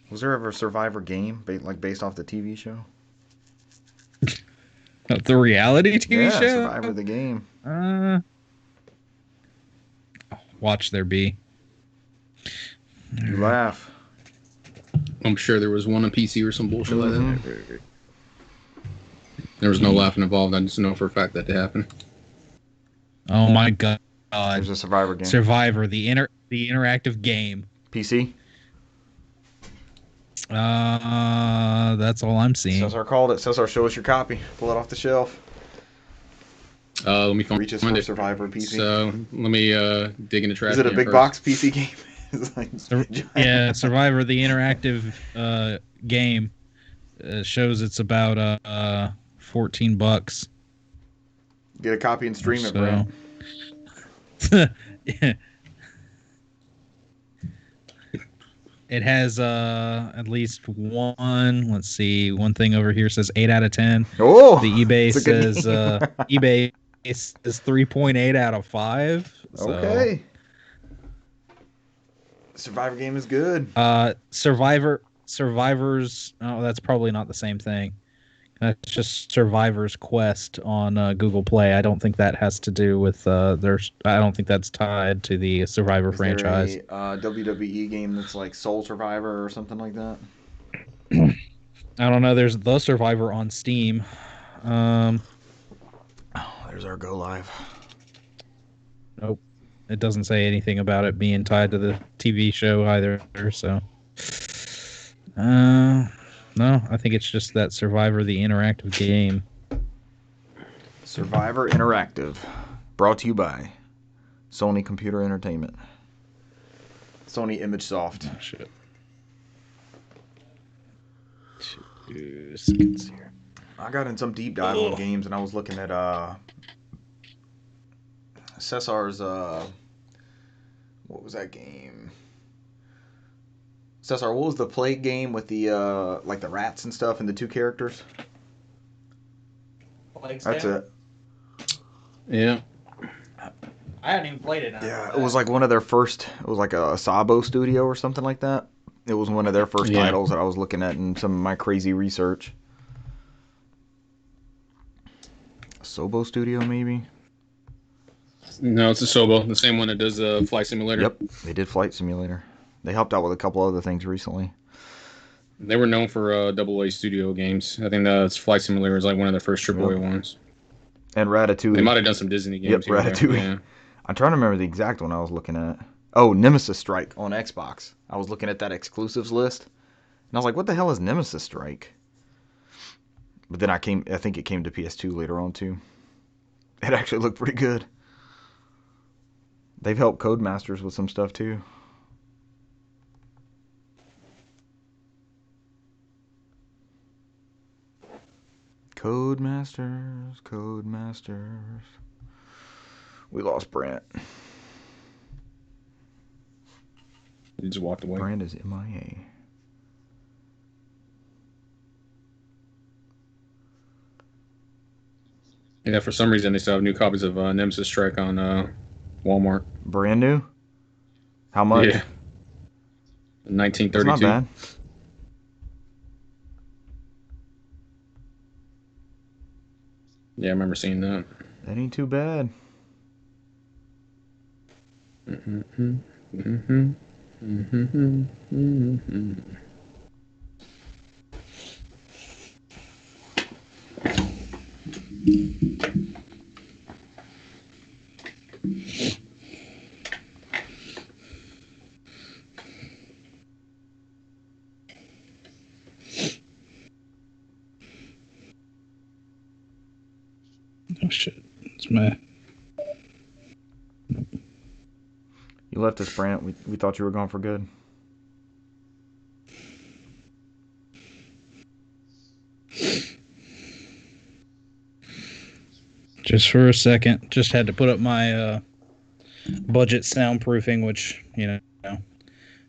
Was there ever a Survivor game based off the TV show? The reality TV Yeah, show? Survivor the game. Watch there be. You laugh. I'm sure there was one on PC or some bullshit like that. There was no laughing involved. I just know for a fact that happened. Oh my god! There's a Survivor game. Survivor, the interactive game. PC. That's all I'm seeing. Cesar called it. Cesar, show us your copy. Pull it off the shelf. Let me find Reaches for Survivor PC. So let me dig in the trash. Is it a big first. box PC game? Yeah, Survivor, the interactive game, shows it's about $14. Get a copy and stream it, bro. It has at least one. Let's see. One thing over here says 8 out of 10. Oh, the eBay says eBay is 3.8 out of 5. So. Okay. Survivor game is good. Survivors. Oh, that's probably not the same thing. That's just Survivor's Quest on Google Play. I don't think that has to do with I don't think that's tied to the Survivor franchise. There a WWE game that's like Soul Survivor or something like that? I don't know. There's the Survivor on Steam. There's our Go Live. Nope. It doesn't say anything about it being tied to the TV show either. So, no, I think it's just that Survivor, the interactive game. Survivor Interactive, brought to you by Sony Computer Entertainment. Sony ImageSoft. Oh, shit. 2 seconds here. I got in some deep dive on games, and I was looking at Cesar's what was that game? Cesar, what was the Plague game with the like the rats and stuff and the 2 characters? That's it. Yeah. I haven't even played it. Yeah, it was like one of their first. It was like a Sabo studio or something like that. It was one of their first titles that I was looking at in some of my crazy research. Sobo Studio, maybe? No, it's a Sobo, the same one that does Flight Simulator. Yep, they did Flight Simulator. They helped out with a couple other things recently. They were known for AA studio games. I think Flight Simulator was like one of their first AAA ones. And Ratatouille. They might have done some Disney games. Yep, Ratatouille. Yeah. I'm trying to remember the exact one I was looking at. Oh, Nemesis Strike on Xbox. I was looking at that exclusives list, and I was like, "What the hell is Nemesis Strike?" But then I think it came to PS2 later on too. It actually looked pretty good. They've helped Codemasters with some stuff too. Codemasters. We lost Brant. He just walked away. Brant is MIA. Yeah, for some reason they still have new copies of Nemesis Strike on Walmart. Brand new? How much? Yeah. 1932. That's not bad. Yeah, I remember seeing that. That ain't too bad. Oh shit! It's my. You left us, Brant. We thought you were gone for good. Just for a second. Just had to put up my budget soundproofing, which,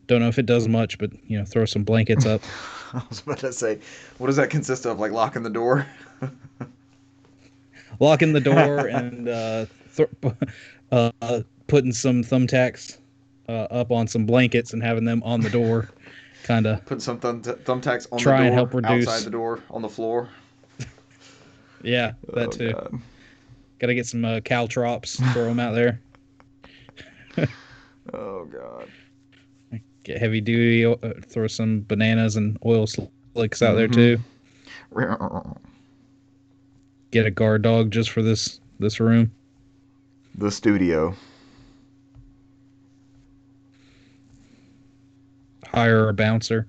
don't know if it does much, but, throw some blankets up. I was about to say, what does that consist of? Like locking the door? Locking the door and putting some thumbtacks up on some blankets and having them on the door kind of Put some thumbtacks on try the door, and help reduce. outside the door, on the floor. Yeah, that too. God. Got to get some caltrops, throw them out there. Oh God. Get heavy duty, throw some bananas and oil slicks out there too. Get a guard dog just for this room. The studio. Hire a bouncer.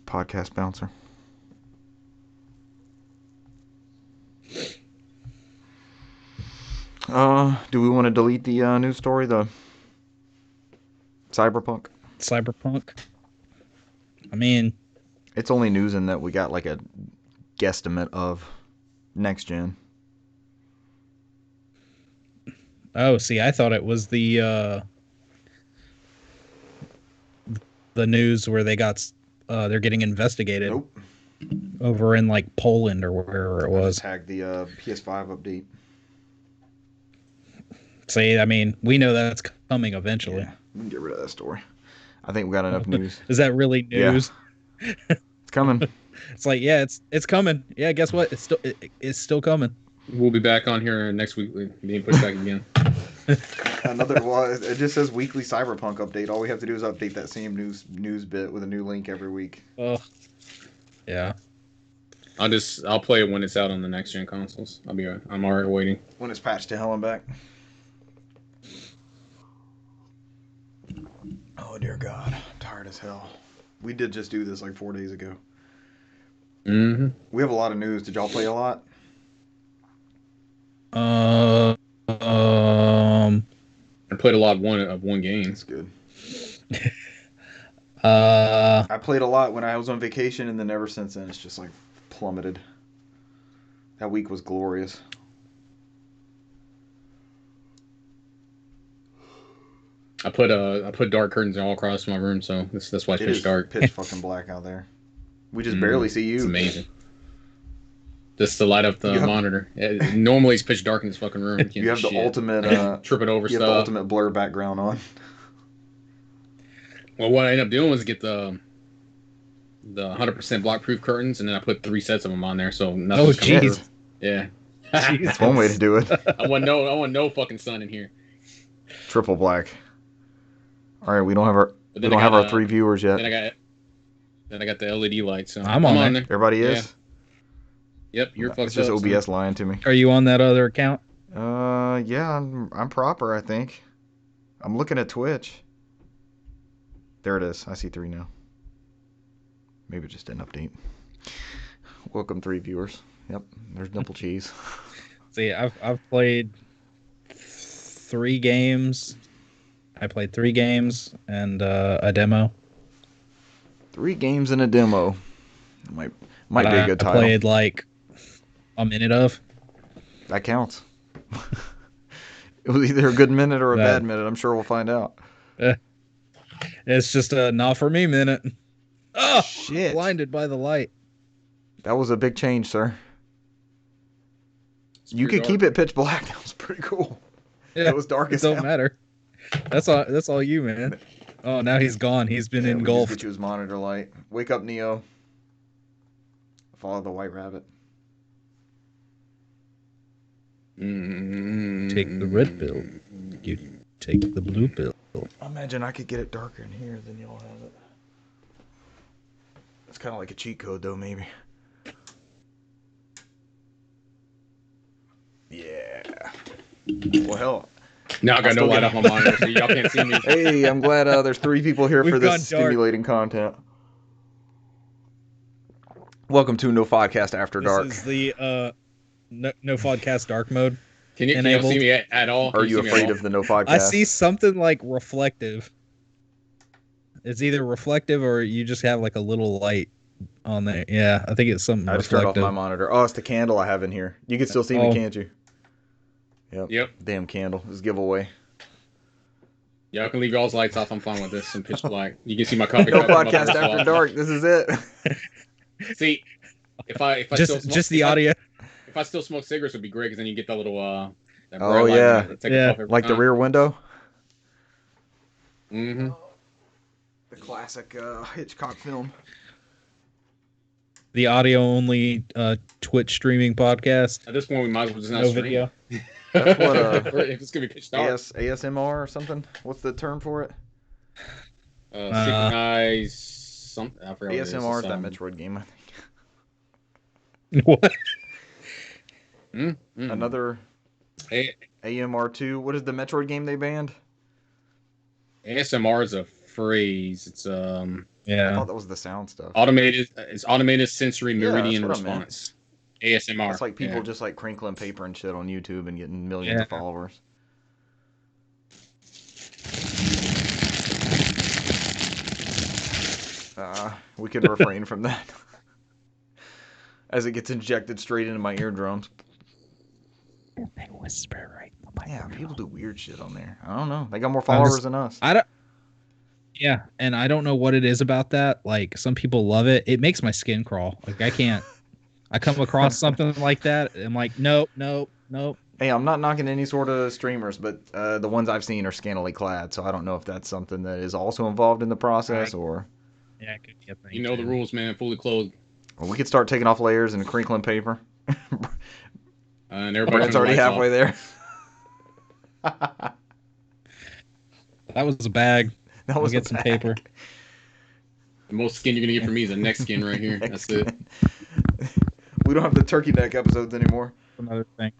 Podcast bouncer. Do we want to delete the news story, the Cyberpunk? I mean, it's only news in that we got like a guesstimate of next gen. Oh, see, I thought it was the news where they're getting investigated. Nope. Over in like Poland or wherever it was. Tagged the PS5 update. See, I mean, we know that's coming eventually. Yeah, we can get rid of that story. I think we got enough news. Is that really news? Yeah. It's coming. It's like, yeah, it's coming. Yeah, guess what? It's still coming. We'll be back on here next week. Being pushed back again. It just says weekly Cyberpunk update. All we have to do is update that same news bit with a new link every week. Oh, yeah. I'll play it when it's out on the next gen consoles. I'm already waiting. When it's patched to hell and back. Oh dear God, I'm tired as hell. We did just do this like 4 days ago. Mm-hmm. We have a lot of news. Did y'all play a lot? I played a lot of one game. That's good. I played a lot when I was on vacation, and then ever since then it's just like plummeted. That week was glorious. I put dark curtains all across my room, so that's why it's pitch dark. Pitch fucking black out there. We just barely see you. It's amazing. Just to light up the monitor. Normally it's pitch dark in this fucking room. You have the ultimate trip it over you stuff. have the ultimate blur background on. Well, what I ended up doing was get the 100% block-proof curtains, and then I put 3 sets of them on there, so nothing. Oh, jeez. Yeah. That's one way to do it. I want no fucking sun in here. Triple black. All right, we don't have our 3 viewers yet. Then I got the LED light, so I'm on there. Everybody is. Yeah. Yep, you're fucked up. It's just OBS lying to me. Are you on that other account? Yeah, I'm proper, I think. I'm looking at Twitch. There it is. I see 3 now. Maybe it just didn't update. Welcome 3 viewers. Yep, there's Nipple Cheese. See, I've played 3 games. I played 3 games and a demo. 3 games and a demo. Might be a good title. I played like a minute of. That counts. It was either a good minute or a bad minute. I'm sure we'll find out. It's just a not for me minute. Oh, shit. Blinded by the light. That was a big change, sir. You could keep it pitch black. That was pretty cool. Yeah, it was dark as hell. It don't matter. That's all you, man. Oh, now he's gone. He's been engulfed. Get you his monitor light. Wake up, Neo. Follow the white rabbit. Take the red pill. You take the blue pill. Imagine I could get it darker in here than y'all have it. It's kind of like a cheat code, though, maybe. Yeah. Well, hell. Now I got no light off my monitor, so y'all can't see me. Hey, I'm glad there's 3 people here for this stimulating content. Welcome to NOFODcast After Dark. This is the NOFODcast dark mode. Can you see me at all? Are you afraid of the NOFODcast? I see something like reflective. It's either reflective or you just have like a little light on there. Yeah, I think it's something I just reflective. turned off my monitor. Oh, it's the candle I have in here. You can still see me, can't you? Yep. Damn candle. This is giveaway. Y'all can leave y'all's lights off. I'm fine with this. Some pitch black. You can see my coffee cup. NOFODcast After Dark. This is it. See, if I just the audio. If I still smoke cigarettes, would be great because then you get that little oh yeah, off every like time. the rear window. Mm-hmm. The classic Hitchcock film. The audio only Twitch streaming podcast. At this point, we might as well just not No stream. video. That's what if it's gonna be pitch dark. ASMR or something. What's the term for it? Synchronize something. I forgot what it is. ASMR is It's, that Metroid game, I think. What? Another AMR2. What is the Metroid game they banned? ASMR is a phrase. It's I Yeah. thought that was the sound stuff. automated. It's automated sensory Yeah, that's meridian what I meant. response. ASMR. It's like people yeah. just like crinkling paper and shit on YouTube and getting millions of Yeah. followers. We could refrain from that. As it gets injected straight into my eardrums. They whisper right in the Yeah, microphone. people do weird shit on there. I don't know. They got more followers than us. I don't. Yeah, and I don't know what it is about that. Like, some people love it. It makes my skin crawl. Like, I can't. I come across something like that, I'm like, nope. Hey, I'm not knocking any sort of streamers, but the ones I've seen are scantily clad, so I don't know if that's something that is also involved in the process, or Yeah, it could be a thing. You know the rules, man. Fully clothed. or we could start taking off layers and crinkling paper. And everybody Brent's already halfway there. That was a bag. That I'll was get a some bag. paper. The most skin you're gonna get from me is a neck skin right here. Neck That's it. skin. We don't have the turkey neck episodes anymore. Another thing.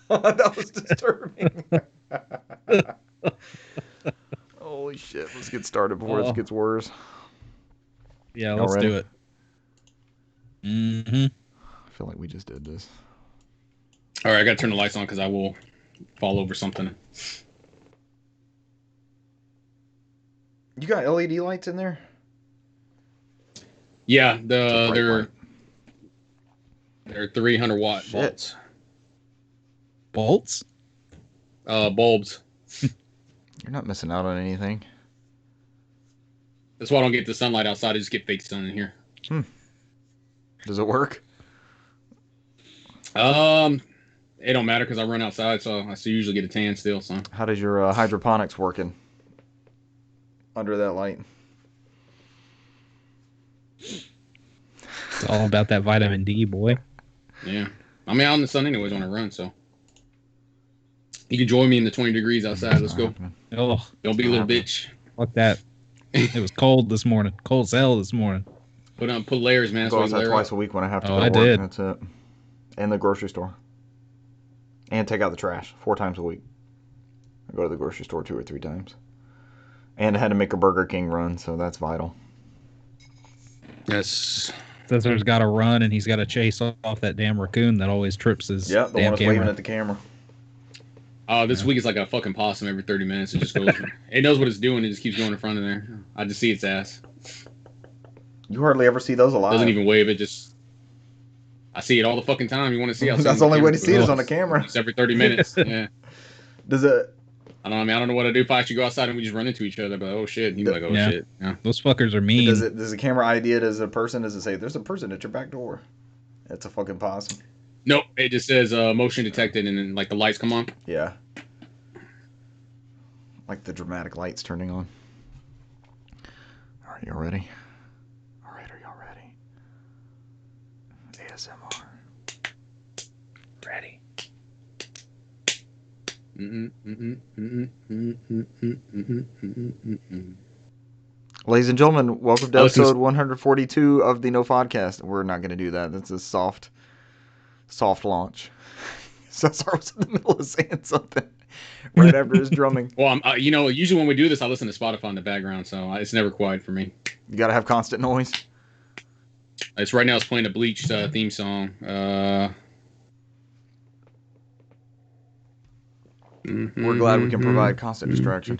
That was disturbing. Holy shit! Let's get started before Oh. it gets worse. Yeah, Y'all let's ready? do it. Mm-hmm. I feel like we just did this. All right, I gotta turn the lights on because I will fall over something. You got LED lights in there? Yeah, It's a bright light. they're 300 watt Shit. volts. Bolts? Bulbs. You're not missing out on anything. That's why I don't get the sunlight outside. I just get fake sun in here. Does it work? It don't matter because I run outside, so I still usually get a tan still. So How does your hydroponics working under that light? It's all about that vitamin D, boy. yeah, I'm out in the sun anyways when I run. So you can join me in the 20 degrees outside. Let's go. Oh, Don't be a little bitch. fuck that. It was cold this morning. Cold as hell this morning. Put layers, man. That's Go why you outside layer twice up. a week when I have to Oh, go I to work. did. That's it. And the grocery store. And take out the trash 4 times a week. I go to the grocery store 2 or 3 times. And I had to make a Burger King run, so that's vital. Yes. Spencer's got to run, and he's got to chase off that damn raccoon that always trips his Yeah, the one damn that's waving camera. at the camera. This week is like a fucking possum every 30 minutes. It just goes. It knows what it's doing. It just keeps going in front of there. I just see its ass. You hardly ever see those alive. Doesn't even wave. It just. I see it all the fucking time. You want to see? I'll see That's it the on only way to camera. see it is on the camera. It's every 30 minutes. Yeah. Does it? I don't know. I mean, I don't know what to do if I actually go outside and we just run into each other. But oh shit, he'd be like, oh Yeah. shit. Yeah. Those fuckers are mean. Does the camera ID it as a person? Does it say there's a person at your back door? That's a fucking possum. Nope. It just says motion detected, and then like the lights come on. Yeah. Like the dramatic lights turning on. Are you ready? All right, are y'all ready? ASMR. Ready. Ladies and gentlemen, welcome to Oh, this is- episode 142 of the NOFODcast. We're not going to do that. That's a soft launch. So sorry, I was in the middle of saying something right after his drumming. Well, usually when we do this, I listen to Spotify in the background, so it's never quiet for me. You got to have constant noise. It's right now. It's playing a Bleach theme song. We're glad we can provide constant distraction.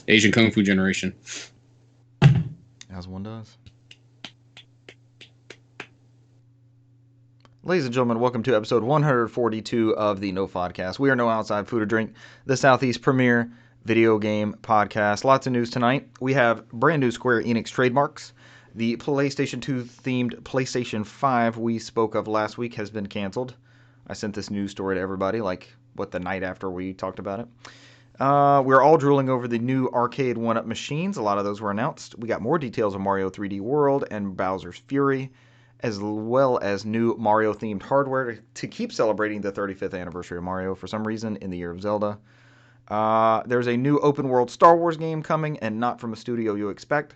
Asian Kung Fu Generation. As one does. Ladies and gentlemen, welcome to episode 142 of the NOFODcast. We are No Outside Food or Drink, the Southeast premier video game podcast. Lots of news tonight. We have brand new Square Enix trademarks. The PlayStation 2 themed PlayStation 5 we spoke of last week has been canceled. I sent this news story to everybody like the night after we talked about it. We're all drooling over the new arcade 1-up machines. A lot of those were announced. We got more details on Mario 3D World and Bowser's Fury, as well as new Mario-themed hardware to keep celebrating the 35th anniversary of Mario for some reason in the year of Zelda. There's a new open-world Star Wars game coming, and not from a studio you expect.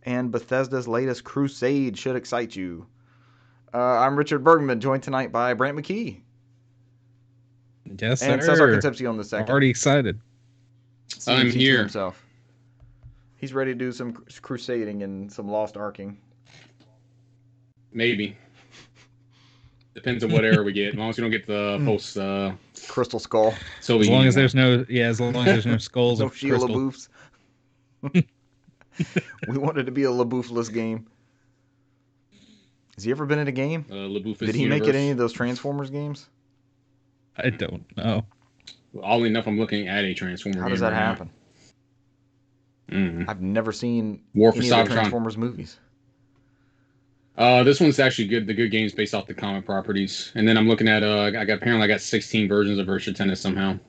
And Bethesda's latest Crusade should excite you. I'm Richard Bergman, joined tonight by Brant McKee. Yes, and sir. Cesar Concepcion the second. Already excited. I'm here. Himself. He's ready to do some crusading and some lost arcing. Maybe. Depends on what era we get. As long as we don't get the post Crystal Skull. So as long as there's no skulls no of Shia crystal. LaBeoufs. We wanted to be a LaBeouf-less game. Has he ever been in a game? Did he make it any of those Transformers games? I don't know. Oddly enough, I'm looking at a Transformer. How does that happen? I've never seen War for any of the Cybertron. Transformers movies. This one's actually good. The good game's based off the comic properties. And then I'm looking at I got 16 versions of Virtua Tennis somehow.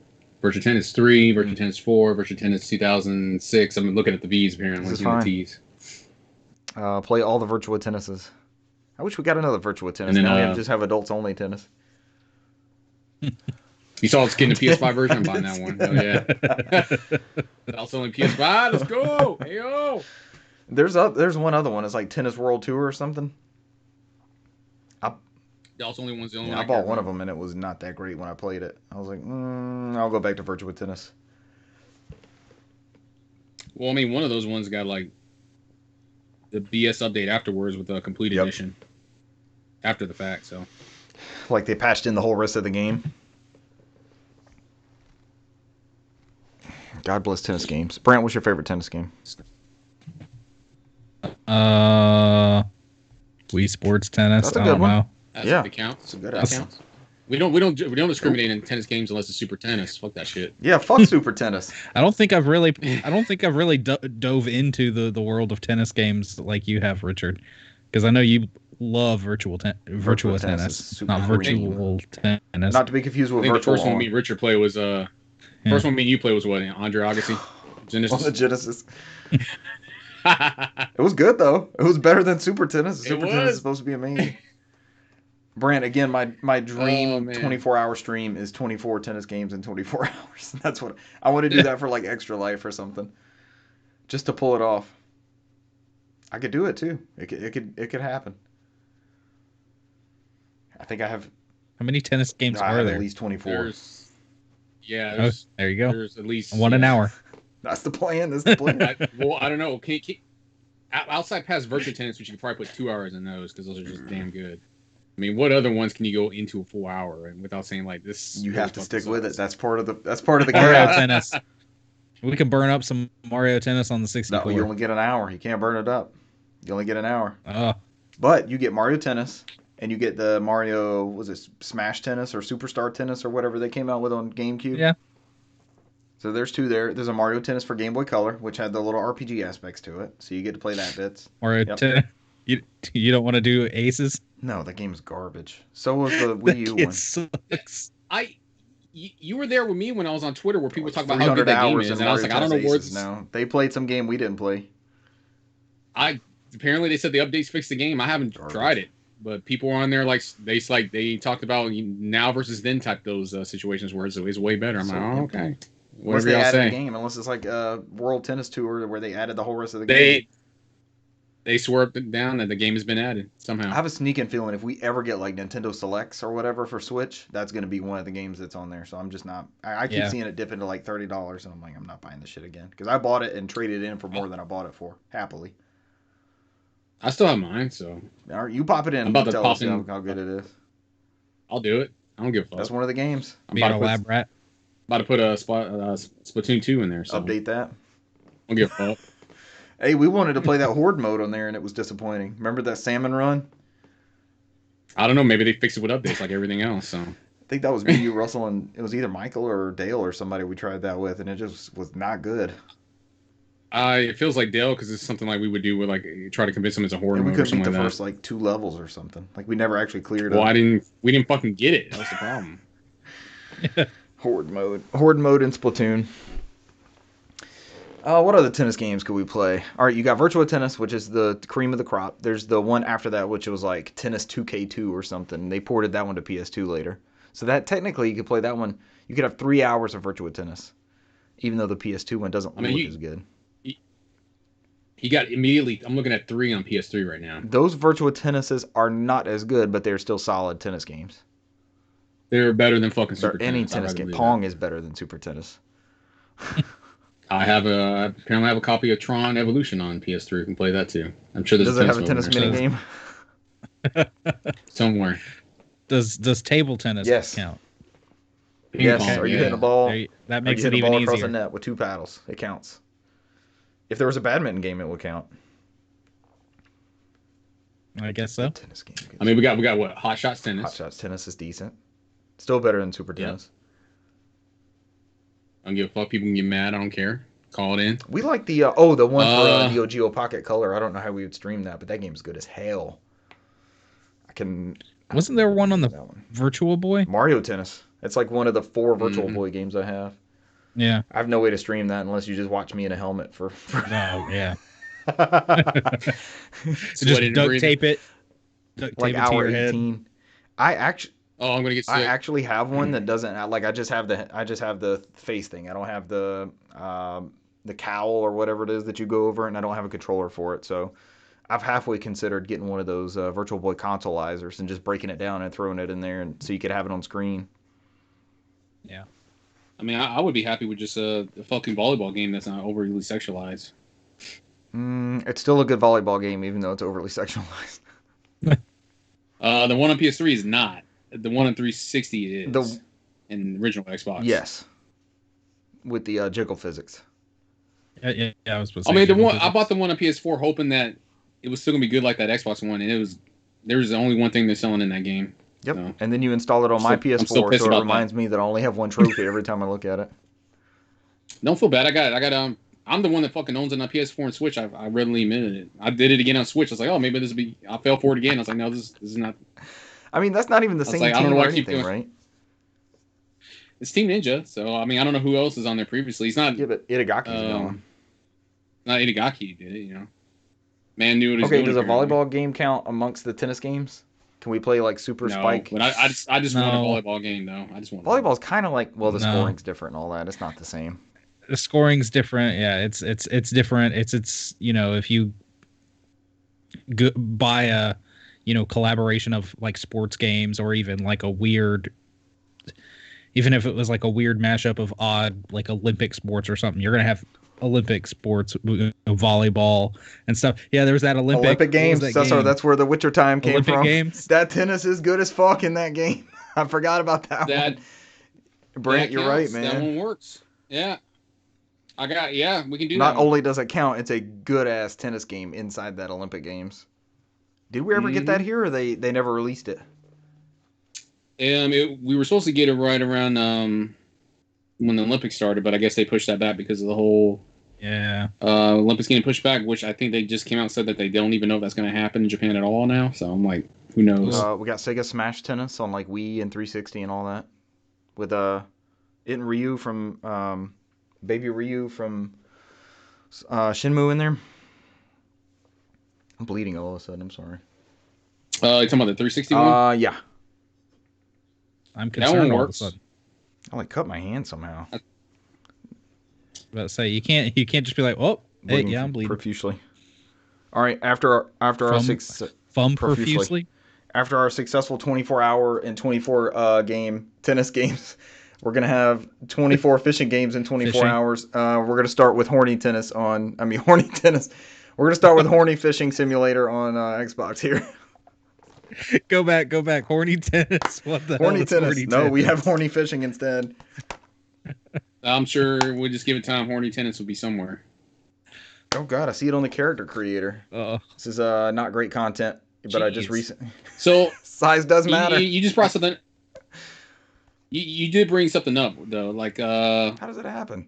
Virtua Tennis 3, Virtua Tennis 4, Virtua Tennis 2006. I'm looking at the V's apparently. This is The fine. T's. Play all the Virtua Tennises. I wish we got another Virtua Tennis. And then, Now we just have adults only tennis. You saw it's getting a PS5 version. I'm buying that one. Oh yeah. Also on PS5. Let's go. Hey yo. There's one other one. It's like Tennis World Tour or something. That's only one's the only Yeah, one. I bought one of them and it was not that great when I played it. I was like, I'll go back to Virtua Tennis. Well, I mean, one of those ones got like the BS update afterwards with a complete edition after the fact. So, like they patched in the whole rest of the game. God bless tennis games. Brant, what's your favorite tennis game? Wii Sports Tennis. That's a I good don't one. know. that counts. It's a good That ass. counts. We don't discriminate in tennis games unless it's Super Tennis. Fuck that shit. Yeah, fuck Super Tennis. I don't think I've really dove into the world of tennis games like you have, Richard, because I know you love virtual tennis, Tennis is super not cool. virtual tennis. Not to be confused I with think the Virtual first one On. me and Richard play was first one me and you play was what? Andre Agassi. On the Genesis. It was good though. It was better than Super Tennis. It Super Tennis was. is supposed to be amazing. Brant, again, my dream Oh, man. 24-hour stream is 24 tennis games in 24 hours. That's what I want to do. That for like Extra Life or something, just to pull it off. I could do it too. It could happen. I think I have. How many tennis games I are have there? at least 24. There's There you go. there's at least One an hour. That's the plan. That's the plan. I don't know. Outside past Virtua Tennis, which you could probably put 2 hours in those because those are just damn good. I mean, what other ones can you go into a full hour and without saying like this? You have to stick with it. sucks. That's part of the Mario game. Tennis. We can burn up some Mario Tennis on the No, 64. you only get an hour. You can't burn it up. You only get an hour. Oh, But you get Mario Tennis, and you get the Mario, was it Smash Tennis or Superstar Tennis or whatever they came out with on GameCube? yeah. So there's two there. There's a Mario Tennis for Game Boy Color, which had the little RPG aspects to it. So you get to play that bits. Mario Yep. Tennis. You don't want to do aces? No, that game is garbage. So was the Wii U It one. sucks. You were there with me when I was on Twitter where people talk about how 300 good that game hours is, in and I was Mario like, I don't know Tennis where Aces this. now. They played some game we didn't play. Apparently they said the updates fixed the game. I haven't Garbage. tried it, but people were on there like they talked about now versus then type those situations where it's way better. I'm So like, oh, empty. okay, Unless whatever they y'all added a say. game, unless it's like a World Tennis Tour where they added the whole rest of the game. They swore up and down that the game has been added somehow. I have a sneaking feeling if we ever get like Nintendo Selects or whatever for Switch, that's going to be one of the games that's on there. So I'm just not. I keep Yeah. seeing it dip into like $30, and I'm like, I'm not buying this shit again because I bought it and traded it in for more than I bought it for happily. I still have mine, so All right, you pop it in. I'm about and to tell pop us in- how good it is. I'll do it. I don't give a fuck. That's one of the games. I'm Being about a to, lab rat. put a Splatoon 2 in there, so Update that. I don't give a fuck. Hey, we wanted to play that Horde mode on there, and it was disappointing. Remember that salmon run? I don't know. Maybe they fix it with updates like everything else. So I think that was me, you, Russell, and it was either Michael or Dale or somebody we tried that with, and it just was not good. it feels like Dale because it's something like we would do with like try to convince them it's a horror And we mode or couldn't beat something the like first like 2 levels or something. Like we never actually cleared that. Well, up. we didn't fucking get it. That was the problem. Horde mode in Splatoon. What other tennis games could we play? All right, you got Virtua Tennis, which is the cream of the crop. There's the one after that, which was like Tennis 2K2 or something. They ported that one to PS2 later. So that technically you could play that one. You could have 3 hours of Virtua Tennis, even though the PS2 one doesn't look as good. He got immediately. I'm looking at 3 on PS3 right now. Those Virtua Tennises are not as good, but they're still solid tennis games. They're better than fucking Super Any Tennis. tennis game. Pong is better than Super Tennis. I apparently have a copy of Tron Evolution on PS3. You can play that too. I'm sure there's Does it have a tennis mini game? somewhere. Does table tennis count? Yes. Pong, Are you hitting a ball? That makes it even easier. Across a net with 2 paddles. It counts. If there was a badminton game, it would count. I guess so. Tennis game. I mean, we got what? Hot Shots Tennis. Hot Shots Tennis is decent. Still better than Super Tennis. I don't give a fuck. People can get mad. I don't care. Call it in. We like the one for Neo Geo Pocket Color. I don't know how we would stream that, but that game is good as hell. Wasn't there one on the Virtual Boy? Mario Tennis. It's like one of the 4 Virtual Boy games I have. Yeah. I have no way to stream that unless you just watch me in a helmet for Oh, yeah. So just duct tape it. Duct like tape it to hour your 18. head. I'm gonna get sick. I actually have one that doesn't like. I just have the face thing. I don't have the cowl or whatever it is that you go over, and I don't have a controller for it. So I've halfway considered getting one of those Virtual Boy consoleizers and just breaking it down and throwing it in there, and so you could have it on screen. Yeah. I mean, I would be happy with just a fucking volleyball game that's not overly sexualized. It's still a good volleyball game, even though it's overly sexualized. The one on PS3 is not. The one on 360 is. In the original Xbox. Yes. With the jiggle physics. Yeah, I was supposed to say. I mean, I bought the one on PS4 hoping that it was still gonna be good like that Xbox one, and there was only one thing they're selling in that game. Yep. So. And then you install it on my PS4, so it reminds me that I only have one trophy every time I look at it. Don't feel bad. I'm the one that fucking owns it on PS4 and Switch. I readily admitted it. I did it again on Switch. I was like, oh, maybe this will be. I fell for it again. I was like, no, this is not. I mean, that's not even the same like, team or anything, right? It's Team Ninja, so I mean, I don't know who else is on there previously. He's not. Yeah, but Itagaki's gone. Not Itagaki did it, you know. Man knew what he was doing. Okay, does a volleyball game count amongst the tennis games? Can we play like Super Spike? But I just want a volleyball game though. I just want. Volleyball's kind of like the scoring's different and all that. It's not the same. The scoring's different. Yeah, it's different. It's if you buy a collaboration of like sports games or even like even if it was like a weird mashup of odd like Olympic sports or something, you're gonna have Olympic sports, volleyball and stuff. Yeah, there was that Olympic games. That's where the Witcher time came Olympic from. Games. That tennis is good as fuck in that game. I forgot about that one. Brant, you're right, man. That one works. Yeah. We can do that. Not only does it count, it's a good ass tennis game inside that Olympic Games. Did we ever get that here, or they never released it? We were supposed to get it right around when the Olympics started, but I guess they pushed that back because of the whole Olympics getting pushed back, which I think they just came out and said that they don't even know if that's going to happen in Japan at all now. So I'm like, who knows? We got Sega Smash Tennis on like Wii and 360 and all that, with it and Ryu from Baby Ryu from Shenmue in there. I'm bleeding all of a sudden. I'm sorry. You talking about the 360 one? Yeah. I'm concerned all of a sudden. I like cut my hand somehow. About to say you can't just be like, oh, hey, yeah, I'm bleeding profusely. All right, after our successful 24-hour and 24 game tennis games, we're gonna have 24 fishing games in 24 hours. We're gonna start with horny tennis. We're gonna start with horny fishing simulator on Xbox here. Go back. Horny tennis. What the horny hell? Tennis. Horny no, tennis? We have horny fishing instead. I'm sure we'll just give it time. Horny tennis will be somewhere. Oh God, I see it on the character creator. This is not great content, but I just recently. So size does matter. You just brought something. You did bring something up though, like how does it happen?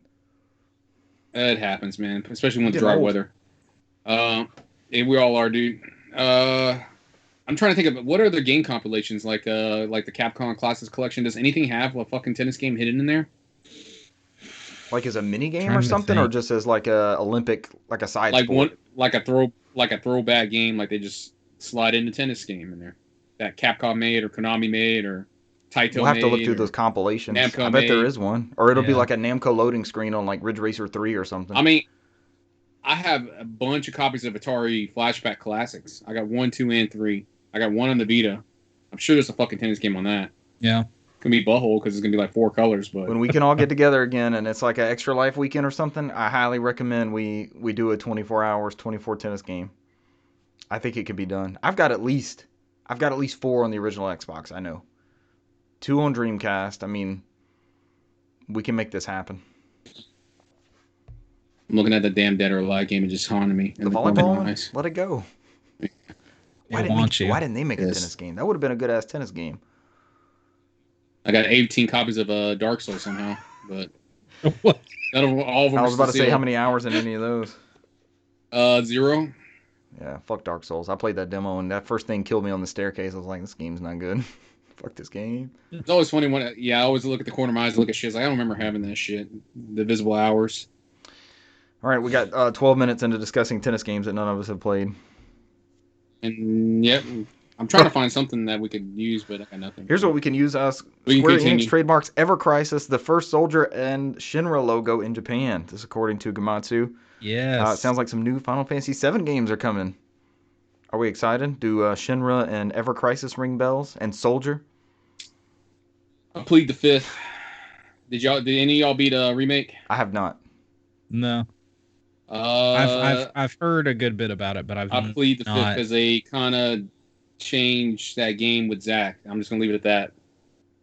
It happens, man. Especially when it's dry weather. And we all are, dude. I'm trying to think of what are their game compilations like the Capcom Classics Collection. Does anything have a fucking tennis game hidden in there? Like as a mini game Trying or to something, or think. just as like a Olympic, like a side Like sport? like a throwback game, like they just slide in the tennis game in there that Capcom made or Konami made or Taito We'll have to look made through or those compilations. I Namco bet there made. is one, or it'll be Yeah. like a Namco loading screen on like Ridge Racer 3 or something. I mean, I have a bunch of copies of Atari Flashback Classics. I got 1, 2, and 3. I got one on the Vita. I'm sure there's a fucking tennis game on that. Yeah. Gonna be butthole because it's gonna be like 4 colors, but When we can all get together again and it's like an extra life weekend or something, I highly recommend we do a 24 hours, 24 tennis game. I think it could be done. I've got at least 4 on the original Xbox. I know, 2 on Dreamcast. I mean, we can make this happen. I'm looking at the damn Dead or Alive game and just haunting me. The volleyball one, let it go. Why didn't they make a tennis game? That would have been a good ass tennis game. I got 18 copies of Dark Souls somehow, but What? all of them. I was about to say sealed. how many hours in any of those. 0. Yeah, fuck Dark Souls. I played that demo and that first thing killed me on the staircase. I was like, this game's not good. Fuck this game. It's always funny when I always look at the corner of my eyes and look at shit. Like, I don't remember having that shit. The visible hours. All right, we got 12 minutes into discussing tennis games that none of us have played. And yep, I'm trying to find something that we could use, but I got nothing. Here's what we can use. We can Square continue. Enix trademarks Ever Crisis, the first Soldier and Shinra logo in Japan. This according to Gamatsu. Yes. It sounds like some new Final Fantasy VII games are coming. Are we excited? Do Shinra and Ever Crisis ring bells? And Soldier? I plead the fifth. Did any of y'all beat a remake? I have not. No. I've heard a good bit about it, but I plead the fifth not. because they kind of changed that game with Zach. I'm just gonna leave it at that.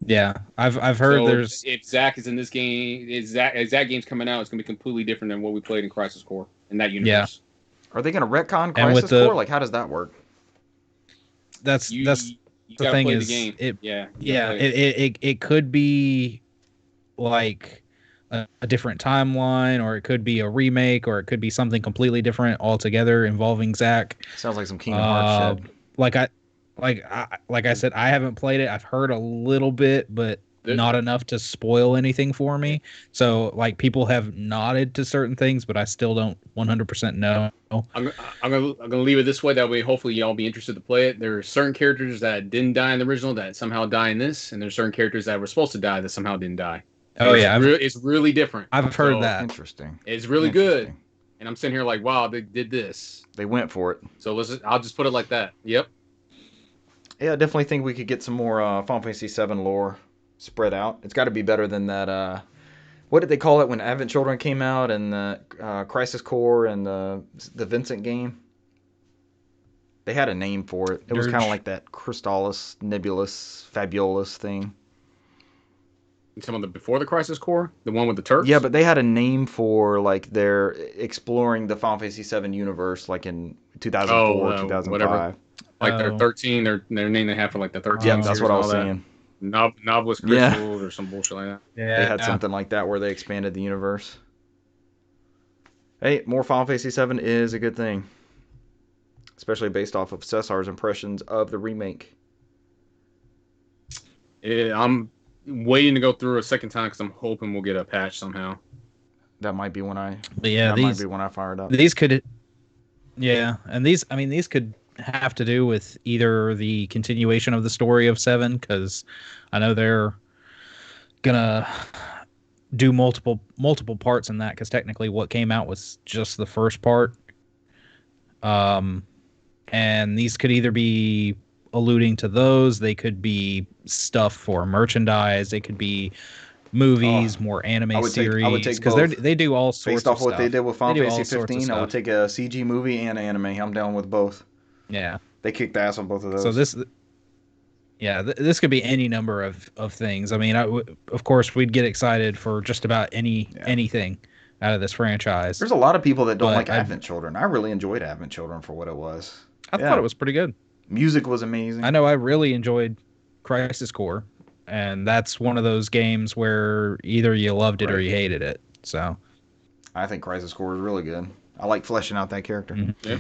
Yeah, I've heard So there's if Zach is in this game, if Zach game's coming out, it's gonna be completely different than what we played in Crisis Core in that universe. Are they going to retcon And with Crisis the- Core? Like, how does that work? that's You the gotta thing play is the game. it Yeah, yeah play it. it could be like a different timeline, or it could be a remake, or it could be something completely different altogether involving Zach. Sounds like some Kingdom Hearts shit. Like I said, I haven't played it. I've heard a little bit, but not enough to spoil anything for me. So like people have nodded to certain things, but I still don't 100% know. I'm gonna leave it this way. That way, hopefully, y'all be interested to play it. There are certain characters that didn't die in the original that somehow die in this, and there's certain characters that were supposed to die that somehow didn't die. Oh yeah, it's really different. I've heard that. Interesting. It's really good, and I'm sitting here like, wow, they did this. They went for it. So I'll just put it like that. Yep. Yeah, I definitely think we could get some more Final Fantasy VII lore spread out. It's got to be better than that. What did they call it when Advent Children came out and the Crisis Core and the Vincent game? They had a name for it. It was kind of like that Crystallis, Nebulous, Fabulous thing. Some of the before the Crisis Core, the one with the Turks. Yeah, but they had a name for like their exploring the Final Fantasy VII universe, like in 2004, 2005. Whatever. Like their 13, their name they have for like the 13. Yeah, that's what I was saying. Novelist Crystals or some bullshit like that. Yeah, They had something like that where they expanded the universe. Hey, more Final Fantasy VII is a good thing. Especially based off of Cesar's impressions of the remake. I'm waiting to go through a second time because I'm hoping we'll get a patch somehow. That might be when I might be when I fire it up. These could and these could have to do with either the continuation of the story of 7, because I know they're gonna do multiple parts in that, because technically what came out was just the first part. And these could either be alluding to those, they could be stuff for merchandise, they could be movies, more anime series. I would take because both. they do all sorts based off of what stuff. they did with Final They do all Fantasy sorts of 15. I would stuff. take a CG movie and anime. I'm down with both. Yeah. They kicked ass on both of those. So this could be any number of things. I mean, of course, we'd get excited for just about anything out of this franchise. There's a lot of people that don't like Advent Children. I really enjoyed Advent Children for what it was. I thought it was pretty good. Music was amazing. I know I really enjoyed Crisis Core, and that's one of those games where either you loved it or you hated it. So I think Crisis Core is really good. I like fleshing out that character. Mm-hmm. Yeah.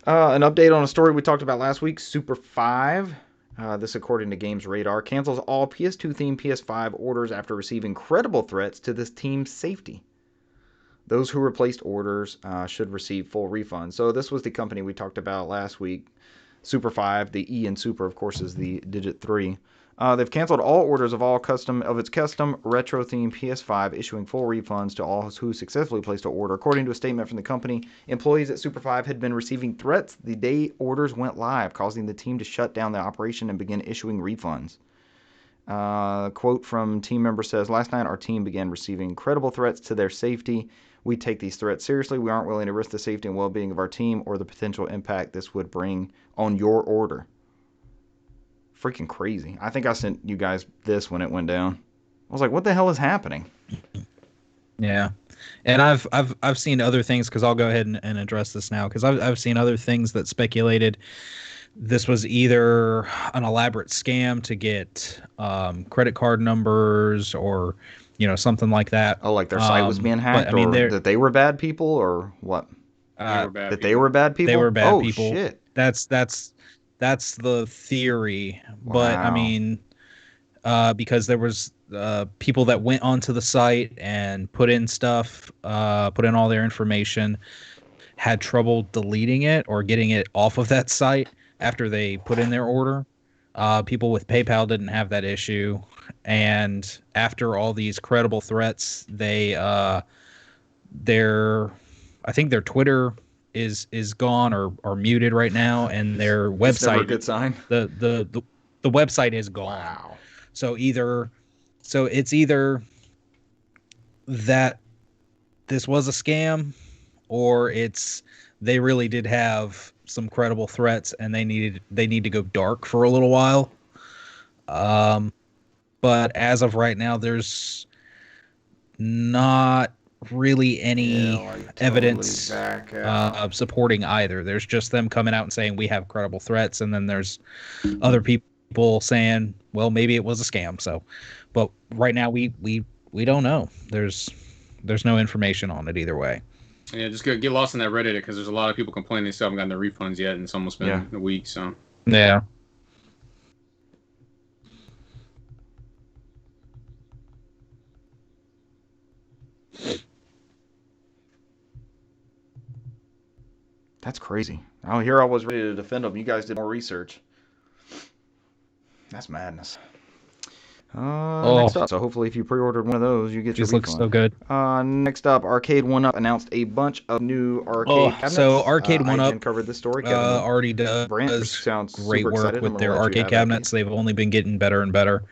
An update on a story we talked about last week. Super 5. This, according to Games Radar, cancels all PS2-themed PS5 orders after receiving credible threats to this team's safety. Those who replaced orders should receive full refunds. So this was the company we talked about last week. Super 5, the E in Super, of course, is the digit 3. They've canceled all orders of its custom retro-themed PS5, issuing full refunds to all who successfully placed an order. According to a statement from the company, employees at Super 5 had been receiving threats the day orders went live, causing the team to shut down the operation and begin issuing refunds. Quote from team member says, "Last night our team began receiving credible threats to their safety. We take these threats seriously. We aren't willing to risk the safety and well-being of our team or the potential impact this would bring on your order." Freaking crazy. I think I sent you guys this when it went down. I was like, what the hell is happening? Yeah. And I've seen other things, because I'll go ahead and address this now, because I've seen other things that speculated this was either an elaborate scam to get credit card numbers or, something like that. Oh, like their site was being hacked, but, I mean, or that they were bad people, or what? They were bad people? They were bad people? Oh, shit. That's the theory. Wow. But, I mean, because there was people that went onto the site and put in stuff, put in all their information, had trouble deleting it or getting it off of that site after they put in their order. People with PayPal didn't have that issue. And after all these credible threats, I think their Twitter is gone or muted right now, and their website. That's never a good sign. The website is gone. Wow. So it's either that this was a scam, or it's they really did have some credible threats and they need to go dark for a little while. But as of right now, there's not really any evidence supporting either. There's just them coming out and saying we have credible threats, and then there's other people saying, well, maybe it was a scam. So, but right now we don't know. There's no information on it either way. Yeah, just get lost in that Reddit, because there's a lot of people complaining they still haven't gotten their refunds yet, and it's almost been a week. So yeah. That's crazy. Oh, here I was ready to defend them. You guys did more research. That's madness. Next up, so hopefully if you pre-ordered one of those, you get your refund. Looks so good. Next up, Arcade 1UP announced a bunch of new arcade cabinets. So Arcade 1UP covered this story. Already does sounds great super work excited. with their arcade cabinets. They've only been getting better and better.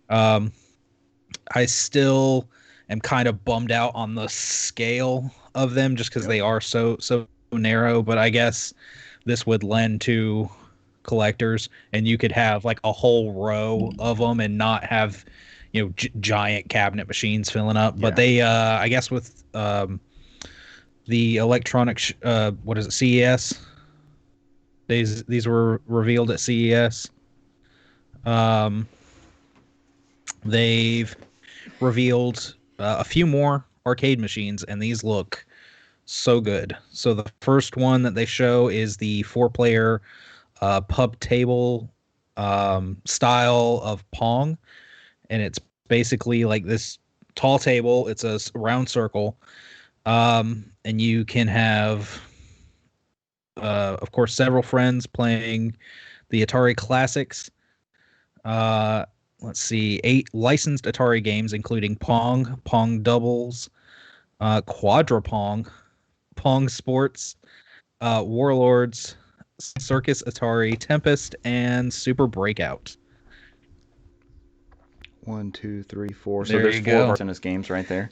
I still am kind of bummed out on the scale of them, just because they are so narrow. But I guess this would lend to collectors, and you could have like a whole row of them and not have giant cabinet machines filling up. But they I guess with the electronic what is it, CES, these were revealed at CES. They've revealed a few more arcade machines, and these look so good. So the first one that they show is the 4-player pub table style of Pong, and it's basically like this tall table. It's a round circle, and you can have of course several friends playing the Atari classics. Let's see, 8 licensed Atari games, including Pong, Pong Doubles, Quadra Pong, Pong Sports, Warlords, Circus Atari, Tempest, and Super Breakout. 1, 2, 3, 4. So There there's you 4 go. tennis games right there.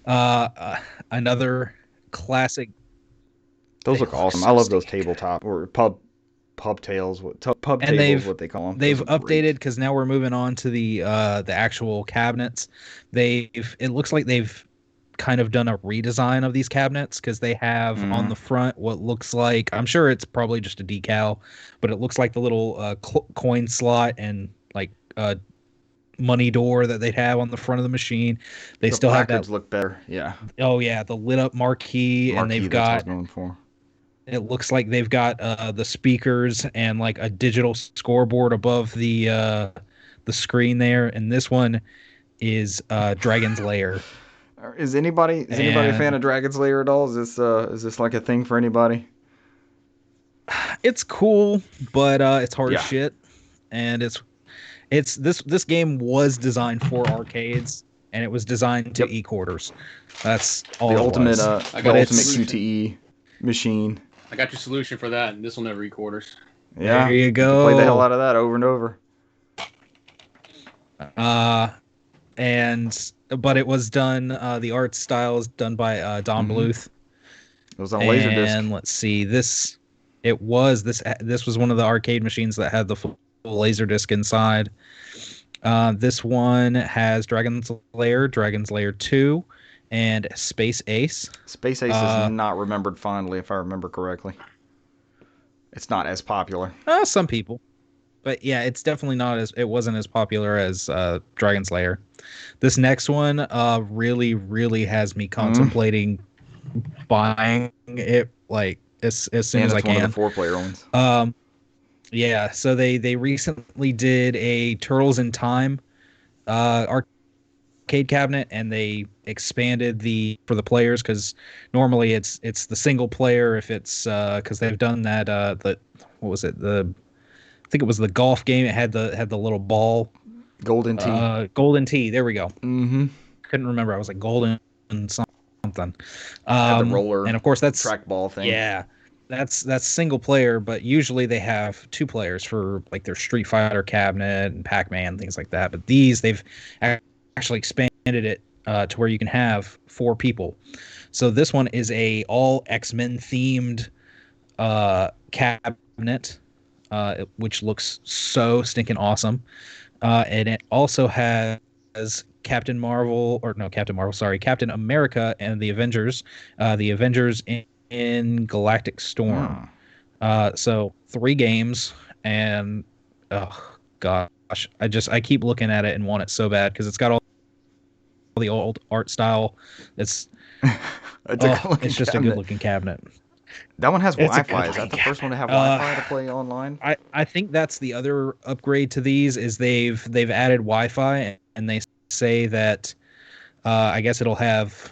Another classic. Those look awesome. I love those tabletop or pub tails. Pub And tables, what they call them. They've updated, because now we're moving on to the actual cabinets. It looks like they've kind of done a redesign of these cabinets, because they have on the front what looks like, I'm sure it's probably just a decal, but it looks like the little coin slot and like money door that they'd have on the front of the machine. They still have that. Look better. Yeah. Oh yeah, the lit up marquee, and they've That's what I was got going for. It looks like they've got the speakers and like a digital scoreboard above the screen there. And this one is Dragon's Lair. Is anybody a fan And of Dragon's Lair at all? Is this like a thing for anybody? it's cool, but it's hard as Yeah. shit. And it's this game was designed for arcades, and it was designed to Yep. e-quarters. That's all The it ultimate was. I the got ultimate solution. QTE machine. I got your solution for that, and this will never eat quarters. Yeah. There you can play the hell go. out of that over and over. But it was done. The art style is done by Don Mhm. Bluth. It was on a laser disc. And let's see, this was one of the arcade machines that had the full laser disc inside. This one has Dragon's Lair 2, and Space Ace. Space Ace is not remembered fondly, if I remember correctly. It's not as popular. Some people, but yeah, it's definitely not it wasn't as popular as Dragon's Lair. This next one really has me contemplating buying it like as soon And as I it's one can. of the 4-player ones. Yeah, so they recently did a Turtles in Time arcade cabinet, and they expanded for the players, because normally it's the single player. If it's because they've done that what was it, I think it was the golf game. It had the little ball. Golden Tee. Golden Tee. There we go. Mm-hmm. Couldn't remember. I was like golden something. Had the roller And of course that's trackball thing. yeah. That's single player, but usually they have 2 players for like their Street Fighter cabinet and Pac-Man, things like that. But they've actually expanded it to where you can have 4 people. So this one is a all X-Men themed cabinet, which looks so stinking awesome. And it also has Captain America and the Avengers in Galactic Storm. So 3 games, and oh gosh, I keep looking at it and want it so bad, because it's got all the old art style. It's it's just a good looking cabinet. That one has It's a Wi-Fi. Is that the first one to have Wi-Fi to play online? I think that's the other upgrade to these, is they've added Wi-Fi, and they say that I guess it'll have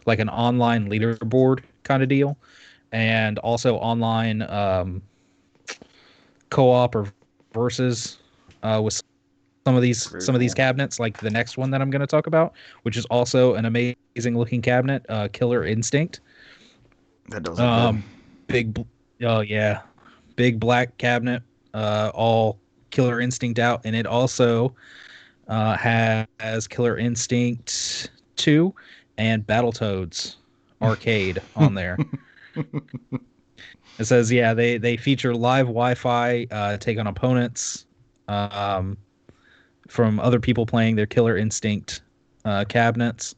like an online leaderboard kind of deal, and also online co-op or versus with some of these cabinets, like the next one that I'm going to talk about, which is also an amazing looking cabinet, Killer Instinct. That does look good. Big black cabinet, all Killer Instinct out, and it also has Killer Instinct 2 and Battletoads arcade on there. It says, yeah, they feature live Wi-Fi, take on opponents from other people playing their Killer Instinct cabinets.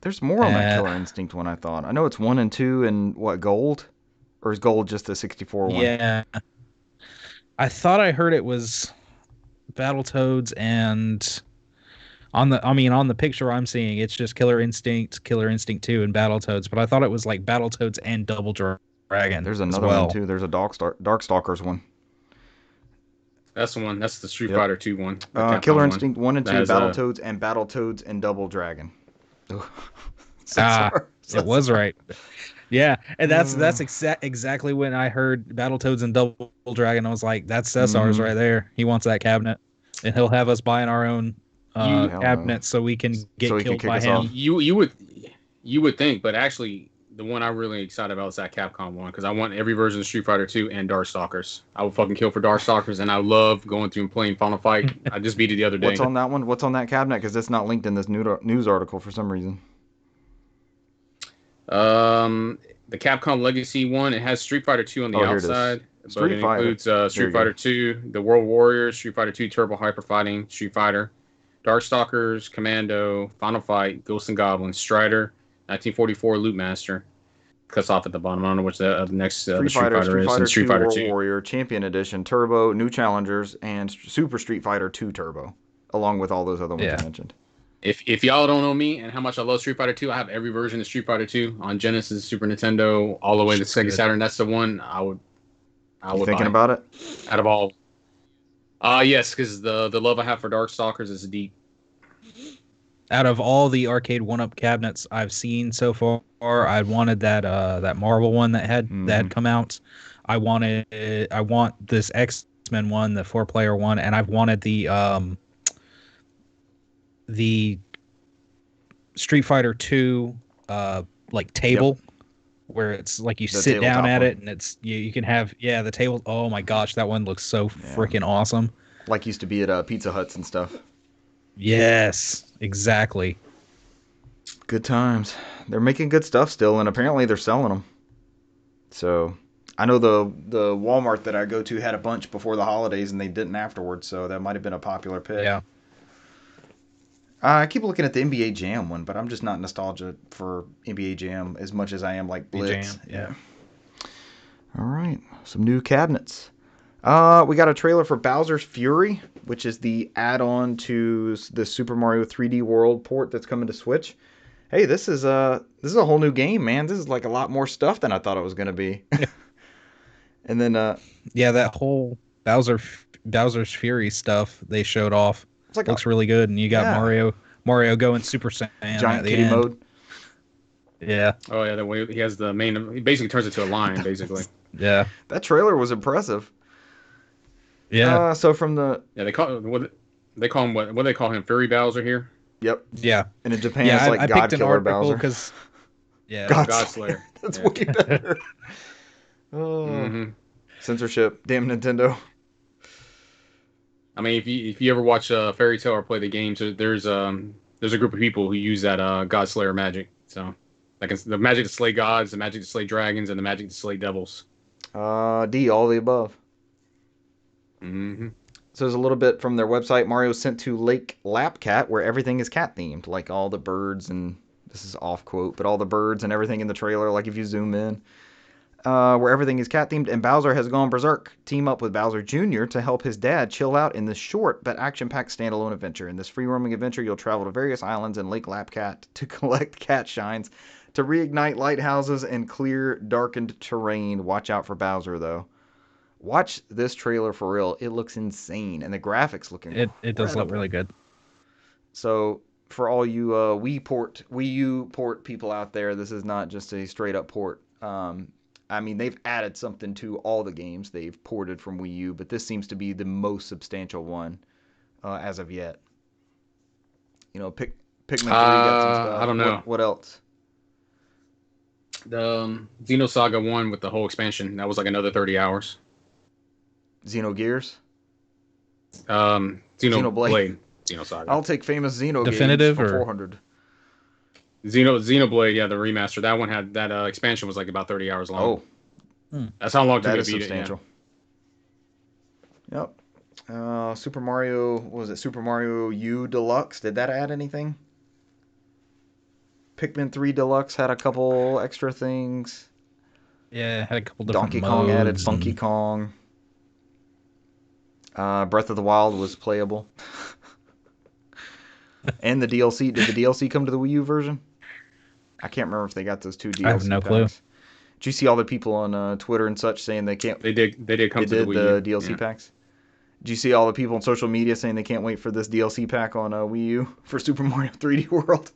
There's more on that Killer Instinct one, I thought. I know it's 1 and 2 and what, gold? Or is gold just the 64 one? Yeah. I thought I heard it was Battletoads, and on the picture I'm seeing, it's just Killer Instinct 2, and Battletoads, but I thought it was like Battletoads and Double Dragon. There's another one too. There's a Darkstalkers one. That's the one. That's the Street Fighter 2 one. Killer Instinct 1 and 2, That is, Battletoads, and Battletoads and Double Dragon. It was right. Yeah, and that's exactly when I heard Battletoads and Double Dragon. I was like, that's Cesar's right there. He wants that cabinet, and he'll have us buying our own cabinet so we can get killed by him. You would think, but actually, the one I'm really excited about is that Capcom one, because I want every version of Street Fighter 2 and Darkstalkers. I would fucking kill for Darkstalkers, and I love going through and playing Final Fight. I just beat it the other day. What's on that one? What's on that cabinet? Because it's not linked in this news article for some reason. The Capcom Legacy one, it has Street Fighter 2 on the outside. But it includes Street Fighter 2, the World Warriors, Street Fighter 2 Turbo Hyper Fighting, Street Fighter, Darkstalkers, Commando, Final Fight, Ghosts and Goblins, Strider, 1944 Loot Master. Cuts off at the bottom. I don't know which the next Street Fighter is. And Street Fighter 2 World Warrior, Champion Edition, Turbo, New Challengers, and Super Street Fighter 2 Turbo, along with all those other ones I mentioned. If y'all don't know me and how much I love Street Fighter 2, I have every version of Street Fighter 2 on Genesis, Super Nintendo, all the way to Sega Good. Saturn. That's the one I would You thinking buy about it? out of all. Yes, because the love I have for Darkstalkers is deep. Out of all the arcade one-up cabinets I've seen so far, I wanted that Marvel one that had come out. I want this X-Men one, the 4-player one, and I've wanted the Street Fighter 2 like table where it's like you The sit down tabletop at one. it and it's you can have the table. Oh my gosh, that one looks so freaking awesome. Like used to be at Pizza Huts and stuff. Yes, exactly. Good times. They're making good stuff still, and apparently they're selling them. So I know the Walmart that I go to had a bunch before the holidays, and they didn't afterwards. So that might have been a popular pick. Yeah. I keep looking at the NBA Jam one, but I'm just not nostalgia for NBA Jam as much as I am like Blitz. Jam, yeah. All right, some new cabinets. We got a trailer for Bowser's Fury, which is the add-on to the Super Mario 3D World port that's coming to Switch. Hey, this is a whole new game, man. This is like a lot more stuff than I thought it was going to be. And then that whole Bowser's Fury stuff they showed off it's like looks really good, and you got Mario going Super Saiyan giant at the kitty end. mode. Yeah. Oh yeah, the way he has the main, he basically turns into a lion, basically. Yeah. That trailer was impressive. Yeah. So from the they call him what do they call him? Fury Bowser here. Yep. Yeah. And in Japan, it's like I God picked an Killer article Bowser. because God Slayer. That's Yeah. way better. Censorship. Damn Nintendo. I mean, if you ever watch Fairy Tale or play the games, there's a group of people who use that God Slayer magic. So, like the magic to slay gods, the magic to slay dragons, and the magic to slay devils. D, all the above. Mm-hmm. So there's a little bit from their website. Mario sent to Lake Lapcat, where everything is cat themed, like all the birds and this is off quote, but all the birds and everything in the trailer. Like if you zoom in, where everything is cat themed, and Bowser has gone berserk. Team up with Bowser Jr. to help his dad chill out in this short but action-packed standalone adventure. In this free-roaming adventure, you'll travel to various islands in Lake Lapcat to collect cat shines, to reignite lighthouses and clear darkened terrain. Watch out for Bowser, though. Watch this trailer for real. It looks insane, and the graphics look incredible. it does look really good. So for all you Wii U port people out there, this is not just a straight up port. I mean, they've added something to all the games they've ported from Wii U, but this seems to be the most substantial one as of yet. You know, Pikmin 3 got some stuff. I don't know. What else? The Xenosaga 1 with the whole expansion, that was like another 30 hours. Xenogears? Xenoblade. Xenosaga. I'll take famous Xeno Definitive games for or 400. Xenoblade, yeah, the remaster. That one had that expansion was like about 30 hours long. Oh, that's how long it took that me is to beat substantial. Yep. Super Mario, what was it? Super Mario U Deluxe. Did that add anything? Pikmin 3 Deluxe had a couple extra things. Yeah, it had a couple different Donkey Kong added modes Funky Kong. Breath of the Wild was playable. And the DLC. Did the DLC come to the Wii U version? I can't remember if they got those two DLC I have no clue. packs. Did you see all the people on Twitter and such saying they can't? They did come to the Wii U. DLC packs. Did you see all the people on social media saying they can't wait for this DLC pack on Wii U for Super Mario 3D World?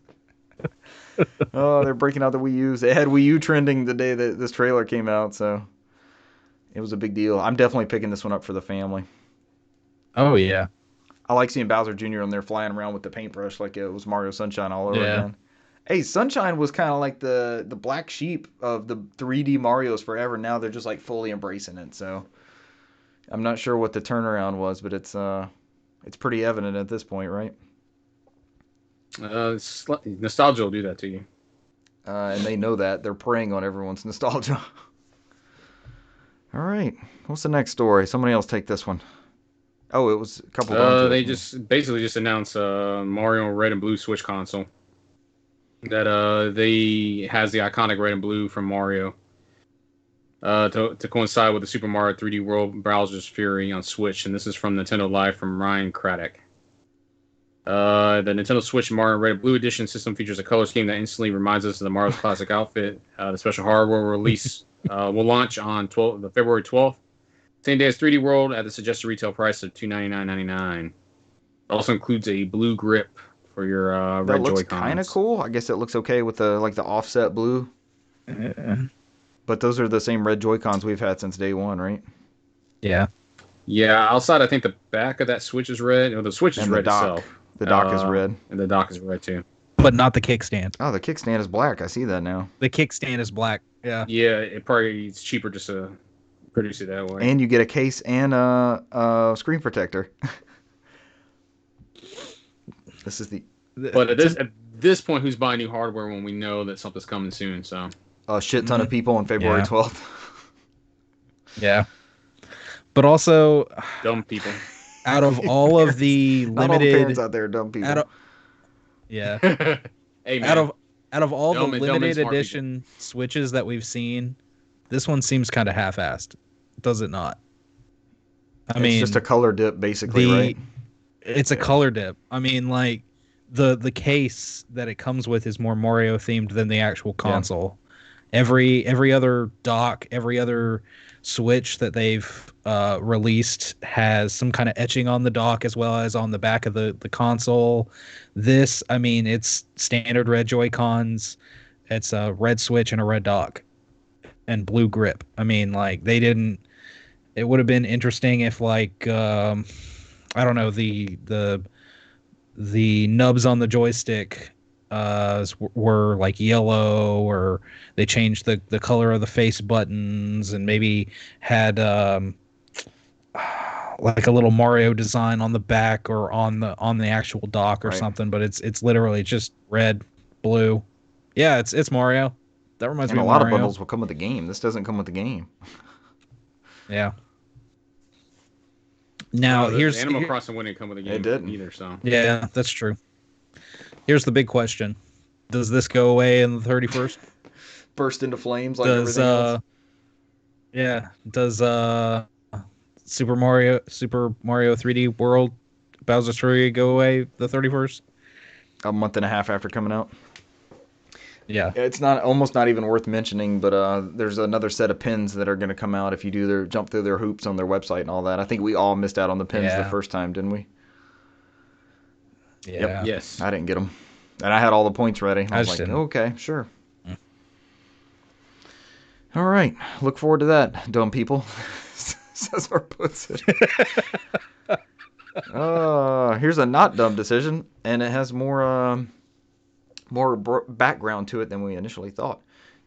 Oh, they're breaking out the Wii U's. They had Wii U trending the day that this trailer came out, so it was a big deal. I'm definitely picking this one up for the family. Oh yeah. I like seeing Bowser Jr. on there flying around with the paintbrush like it was Mario Sunshine all over Yeah. again. Hey, Sunshine was kind of like the black sheep of the 3D Marios forever. Now they're just like fully embracing it. So I'm not sure what the turnaround was, but it's pretty evident at this point, right? Nostalgia will do that to you. And they know that. They're preying on everyone's nostalgia. All right. What's the next story? Somebody else take this one. Oh, it was a couple of They just announced Mario Red and Blue Switch console. That they has the iconic red and blue from Mario. To coincide with the Super Mario 3D World Bowser's Fury on Switch, and this is from Nintendo Live from Ryan Craddock. The Nintendo Switch Mario Red and Blue Edition system features a color scheme that instantly reminds us of the Mario's classic outfit. The special hardware release will launch on February 12th. Same day as 3D World at the suggested retail price of $299.99. It also includes a blue grip for your That red looks Joy-Cons. kind of cool. I guess it looks okay with the offset blue. But those are the same red Joy-Cons we've had since day one, right? Yeah. Yeah, outside I think the back of that Switch is red. The Switch is And red the dock. itself. The dock is red. And the dock is red too. But not the kickstand. Oh, the kickstand is black. I see that now. The kickstand is black. Yeah. Yeah, it's cheaper just to produce it that way. And you get a case and a screen protector. This is But at this point, who's buying new hardware when we know that something's coming soon? So a shit ton of people on February 12th. Yeah. But also, dumb people. Out of all of the Not all the limited parents out there are dumb people. Yeah. Hey, man. Out of all Dumb the and limited smart edition Switches that we've seen, this one seems kind of half-assed. Does it not? I mean, it's just a color dip, basically, right? It's a color dip. I mean, like the case that it comes with is more Mario themed than the actual console. Yeah. Every other dock, every other Switch that they've released has some kind of etching on the dock as well as on the back of the console. This, I mean, it's standard red Joy-Cons. It's a red Switch and a red dock and blue grip. I mean, like they didn't. It would have been interesting if, like, I don't know, the nubs on the joystick were like yellow, or they changed the color of the face buttons and maybe had like a little Mario design on the back or on the actual dock or something. But it's literally just red, blue. Yeah, it's Mario. That reminds me of Mario. A lot of bundles will come with the game. This doesn't come with the game. Yeah. Now here's Animal Crossing wouldn't come with a game. It didn't either. So yeah, that's true. Here's the big question: does this go away in the 31st? Burst into flames like everything else? Yeah. Does Super Mario 3D World Bowser's Fury go away the 31st? A month and a half after coming out. Yeah. It's almost not even worth mentioning, but there's another set of pins that are going to come out if you do jump through their hoops on their website and all that. I think we all missed out on the pins the first time, didn't we? Yeah. Yep. Yes. I didn't get them. And I had all the points ready. I was like, didn't. Okay, sure. All right. Look forward to that, dumb people. Cesar puts it. Here's a not dumb decision, and it has more background to it than we initially thought.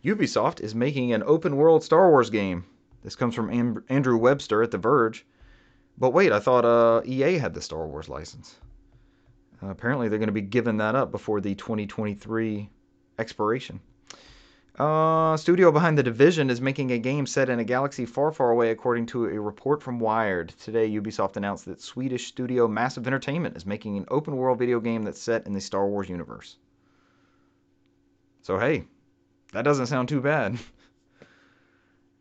Ubisoft is making an open-world Star Wars game. This comes from Andrew Webster at The Verge. But wait, I thought EA had the Star Wars license. Apparently, they're going to be giving that up before the 2023 expiration. Studio behind The Division is making a game set in a galaxy far, far away, according to a report from Wired. Today, Ubisoft announced that Swedish studio Massive Entertainment is making an open-world video game that's set in the Star Wars universe. So, hey, that doesn't sound too bad.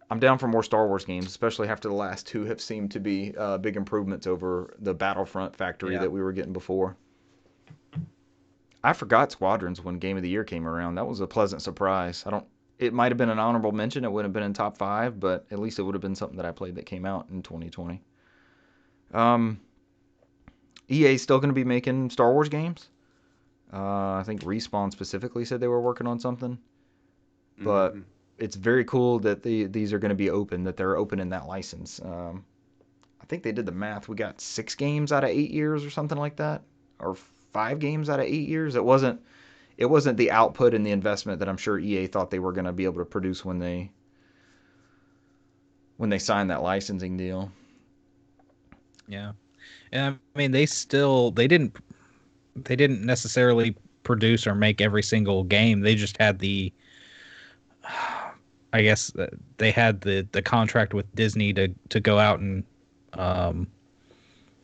I'm down for more Star Wars games, especially after the last two have seemed to be big improvements over the Battlefront factory that we were getting before. I forgot Squadrons when Game of the Year came around. That was a pleasant surprise. It might have been an honorable mention. It wouldn't have been in top 5, but at least it would have been something that I played that came out in 2020. EA's still going to be making Star Wars games. I think Respawn specifically said they were working on something. But it's very cool that these are going to be open, that they're open in that license. I think they did the math. We got 6 games out of 8 years or something like that. Or 5 games out of 8 years. It wasn't the output and the investment that I'm sure EA thought they were going to be able to produce when they signed that licensing deal. Yeah. And I mean, they didn't necessarily produce or make every single game. They just had I guess they had the contract with Disney to go out and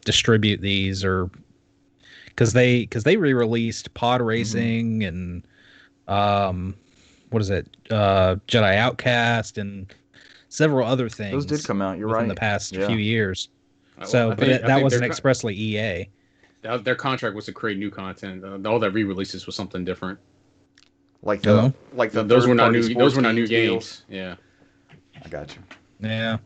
distribute these, or because they re-released Pod Racing and what is it, Jedi Outcast and several other things. Those did come out. You're right. In the past few years. Well, So, that wasn't expressly EA. Their contract was to create new content. All that re-releases was something different. Like No. the Those were not third-party new. Those sports were not new deals. games. Yeah. I got you. Yeah,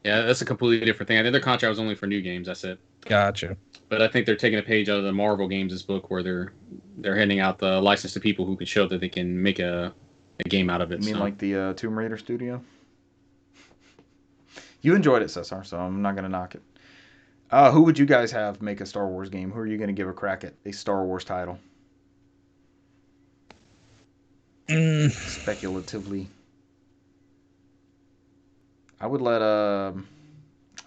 Yeah, that's a completely different thing. I think their contract was only for new games. That's it. gotcha. But I think they're taking a page out of the Marvel Games' book, where they're handing out the license to people who can show that they can make a game out of it. You mean so. like the Tomb Raider studio? You enjoyed it, Cesar, so I'm not gonna knock it. Who would you guys have make a Star Wars game? Who are you gonna give a crack at a Star Wars title? Speculatively, I would let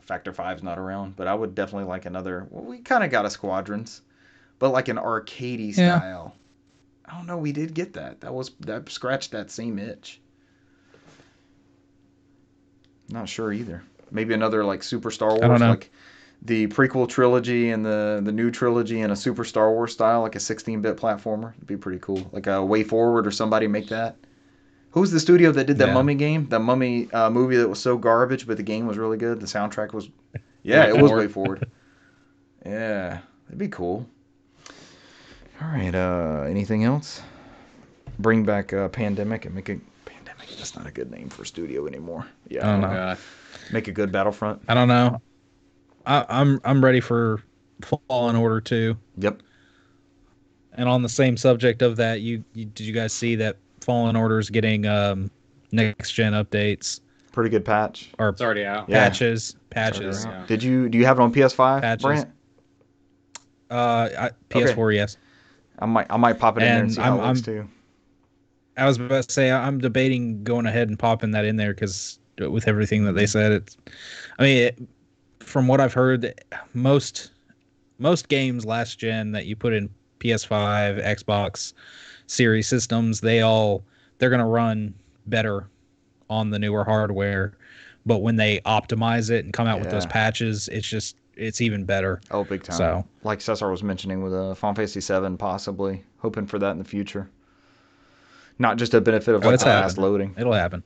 Factor 5's not around, but I would definitely like another. Well, we kind of got a Squadrons, but like an arcadey Yeah. style. I don't know. We did get that. That scratched that same itch. Not sure either. Maybe another like Super Star Wars, I don't know. like the prequel trilogy and the new trilogy in a Super Star Wars style, like a 16-bit platformer. It'd be pretty cool. Like a Way Forward or somebody make that. Who's the studio that did that Yeah. Mummy game? That Mummy movie that was so garbage, but the game was really good. The soundtrack was, yeah, Way it was Forward. Way Forward. Yeah, it'd be cool. All right. Anything else? Bring back Pandemic and make a Pandemic. That's not a good name for a studio anymore. Yeah. I don't Oh know. god. Make a good Battlefront. I don't know. I'm ready for Fallen Order 2. Yep. And on the same subject of that, did you guys see that Fallen Order is getting next gen updates Pretty good patch. or It's already out. Yeah. patches? Patches. Yeah. Do you have it on PS5, Patches. Brant? PS4, yes. I might pop it in there and And see how it I'm- looks too. I was about to say I'm debating going ahead and popping that in there because with everything that they said, from what I've heard, most games last gen that you put in PS5, Xbox Series systems, they're gonna run better on the newer hardware, but when they optimize it and come out with those Yeah. patches, it's even better. Oh, big time. So Like Cesar was mentioning with Final Fantasy 7, possibly hoping for that in the future. Not just a benefit of like it's the fast happening. loading. It'll happen.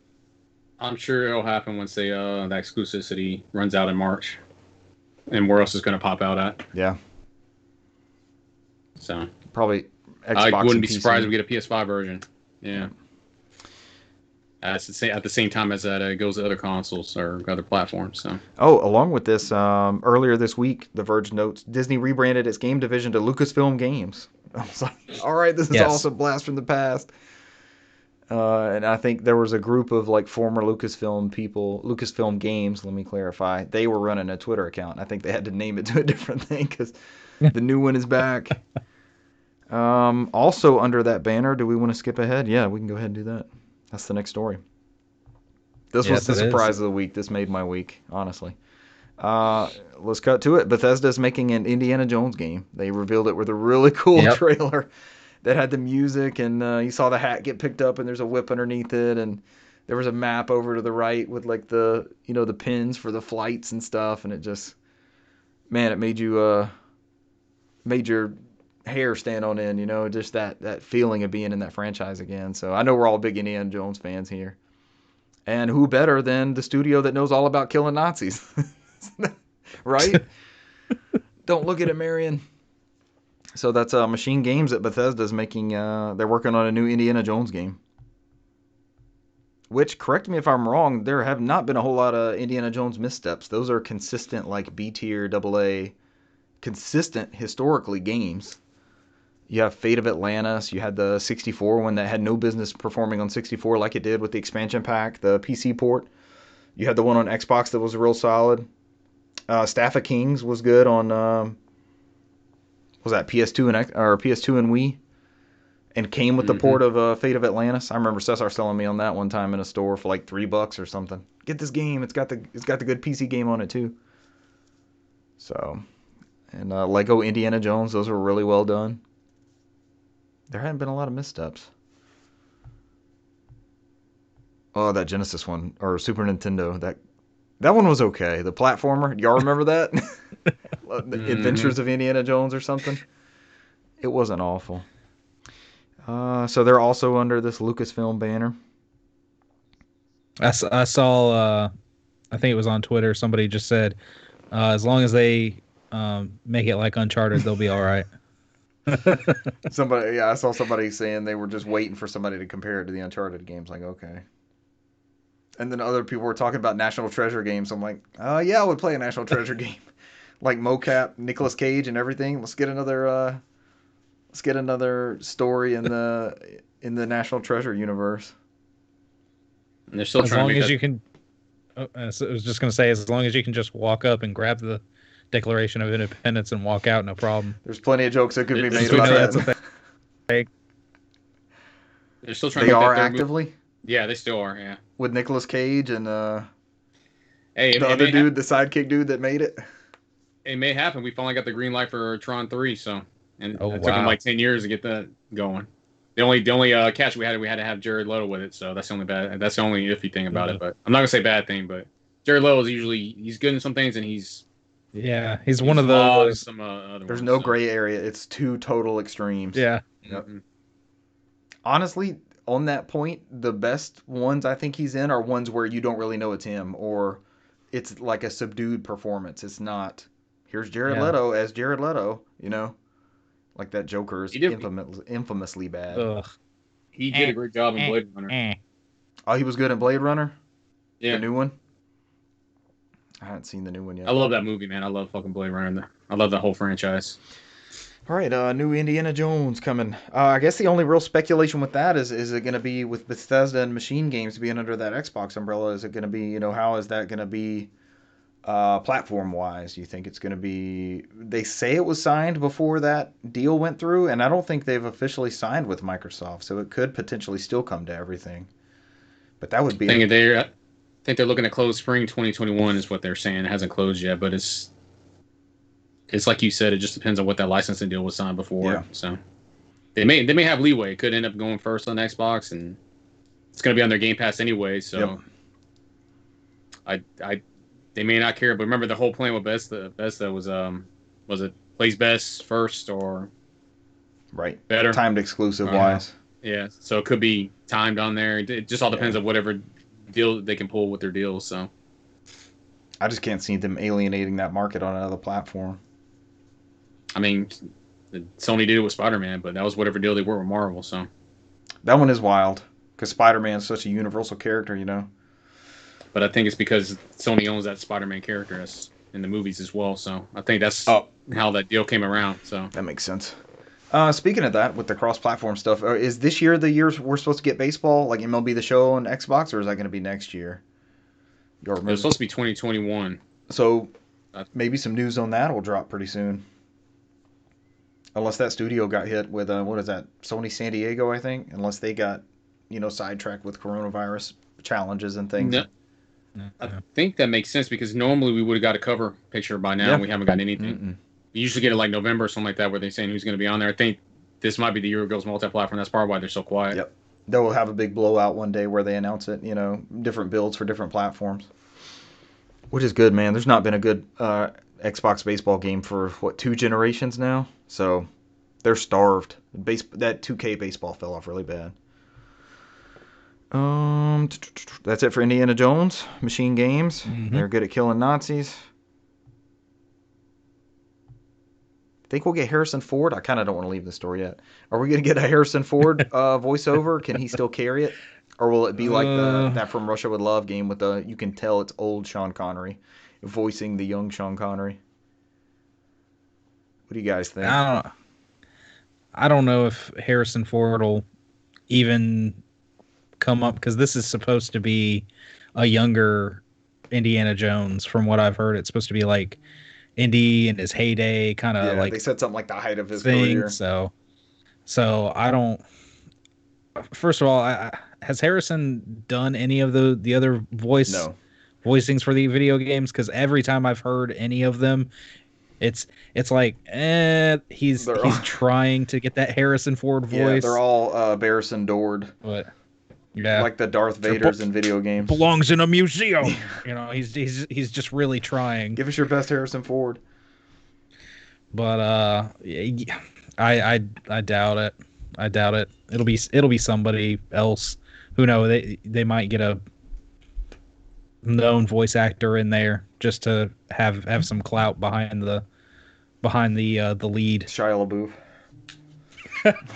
I'm sure it'll happen once that exclusivity runs out in March, and where else is going to pop out at. Yeah, So probably Xbox I wouldn't and be PC. surprised if we get a PS5 version. Yeah. At the same time as that, it goes to other consoles or other platforms. So Oh, along with this, earlier this week, The Verge notes Disney rebranded its game division to Lucasfilm Games. I was like, all right, this is Yes. also a blast from the past. And I think there was a group of like former Lucasfilm people, Lucasfilm Games, let me clarify. They were running a Twitter account. I think they had to name it to a different thing because the new one is back. Also under that banner, do we want to skip ahead? Yeah, we can go ahead and do that. That's the next story. This was Yes, the it is. surprise of the week. This made my week, honestly. Let's cut to it. Bethesda's making an Indiana Jones game. They revealed it with a really cool Yep. trailer that had the music, and you saw the hat get picked up, and there's a whip underneath it, and there was a map over to the right with like the pins for the flights and stuff, and it just, man, it made you made your hair stand on end, just that feeling of being in that franchise again. So I know we're all big Indiana Jones fans here. And who better than the studio that knows all about killing Nazis? Right? Don't look at it, Marion. So that's Machine Games that Bethesda's making. They're working on a new Indiana Jones game. Which, correct me if I'm wrong, there have not been a whole lot of Indiana Jones missteps. Those are consistent, like B-tier, AA, consistent, historically, games. You have Fate of Atlantis. You had the 64 one that had no business performing on 64 like it did with the expansion pack, the PC port. You had the one on Xbox that was real solid. Staff of Kings was good on was that PS2 and Wii, and came with the port of Fate of Atlantis. I remember Cesar selling me on that one time in a store for like $3 or something. Get this game. It's got the good PC game on it too. So, and Lego Indiana Jones. Those were really well done. There hadn't been a lot of missteps. Oh, that Genesis one or Super Nintendo. That one was okay. The platformer. Y'all remember that? The Adventures of Indiana Jones or something. It wasn't awful. So they're also under this Lucasfilm banner. I saw, I think it was on Twitter, somebody just said, as long as they make it like Uncharted, they'll be all right. I saw somebody saying they were just waiting for somebody to compare it to the Uncharted games. Like, okay. And then other people were talking about National Treasure games. I'm like, yeah, I would play a National Treasure game, like mocap, Nicolas Cage, and everything. Let's get another story in the National Treasure universe. And they're still As trying long to make as that. you can, I was just gonna say, as long as you can just walk up and grab the Declaration of Independence and walk out, no problem. There's plenty of jokes that could be It's- made we about know that's a that. thing. They're still trying They to make are that third movie. actively Yeah, they still are. Yeah. with Nicolas Cage and Hey, the other dude, the sidekick dude that made it. it may happen. We finally got the green light for Tron 3, so and Oh, it took them wow. like 10 years to get that going. The only catch we had to have Jared Leto with it, so that's the only iffy thing about it. But I'm not gonna say bad thing, but Jared Leto is usually he's good in some things and he's one of flawed in those. some other There's ones, no so. gray area. It's two total extremes. Yeah, Yep. Mhm. Honestly, on that point, the best ones I think he's in are ones where you don't really know it's him, or it's like a subdued performance. It's not, here's Jared Yeah. Leto as Jared Leto, like that Joker is He did- infamously bad. ugh. He did a great job in Blade Runner. Oh, he was good in Blade Runner? Yeah, The new one? I haven't seen the new one yet. I love that movie, man. I love fucking Blade Runner. I love that whole franchise. All right, new Indiana Jones coming. I guess the only real speculation with that is it going to be with Bethesda and Machine Games being under that Xbox umbrella? Is it going to be, how is that going to be platform-wise? Do you think it's going to be... They say it was signed before that deal went through, and I don't think they've officially signed with Microsoft, so it could potentially still come to everything. But that would be... I think they're looking to close spring 2021 is what they're saying. It hasn't closed yet, but it's like you said. It just depends on what that licensing deal was signed before. Yeah. So they may have leeway. It could end up going first on Xbox, and it's going to be on their Game Pass anyway. So they may not care. But remember, the whole plan with Bethesda was it plays best first or Right. better Timed exclusive-wise. Yeah. So it could be timed on there. It just all depends on whatever deal they can pull with their deals. So I just can't see them alienating that market on another platform. I mean, Sony did it with Spider-Man, but that was whatever deal they were with Marvel. So That one is wild, because Spider-Man is such a universal character, but I think it's because Sony owns that Spider-Man character in the movies as well. So I think that's how that deal came around. So That makes sense. Speaking of that, with the cross-platform stuff, is this year the year we're supposed to get baseball, like MLB The Show on Xbox, or is that going to be next year? You it was supposed to be 2021. So maybe some news on that will drop pretty soon. Unless that studio got hit with, what is that, Sony San Diego, I think? Unless they got, sidetracked with coronavirus challenges and things. No, I think that makes sense because normally we would have got a cover picture by now. Yeah. And we haven't gotten anything. Mm-mm. We usually get it like November or something like that where they're saying who's going to be on there. I think this might be the year it goes multi-platform. That's probably why they're so quiet. Yep. They'll have a big blowout one day where they announce it, different builds for different platforms. Which is good, man. There's not been a good Xbox baseball game for, 2 generations now? So they're starved. That 2K baseball fell off really bad. That's it for Indiana Jones. Machine Games. Mm-hmm. They're good at killing Nazis. Think we'll get Harrison Ford? I kind of don't want to leave the story yet. Are we going to get a Harrison Ford voiceover? Can he still carry it? Or will it be like that From Russia with Love game with you can tell it's old Sean Connery voicing the young Sean Connery? What do you guys think? I don't know if Harrison Ford will even come up, because this is supposed to be a younger Indiana Jones. From what I've heard, it's supposed to be like Indy in his heyday, kind of like they said something like the height of his thing. career. So I don't. First of all, has Harrison done any of the other voicings for the video games? Because every time I've heard any of them, it's like he's trying to get that Harrison Ford voice. Yeah, they're all Barrison Dord. But yeah, like the Darth Vaders in video games. Belongs in a museum. He's just really trying. Give us your best Harrison Ford. But I doubt it. I doubt it. It'll be somebody else. Who knows? They might get a known voice actor in there just to have some clout behind the behind the lead. Shia LaBeouf.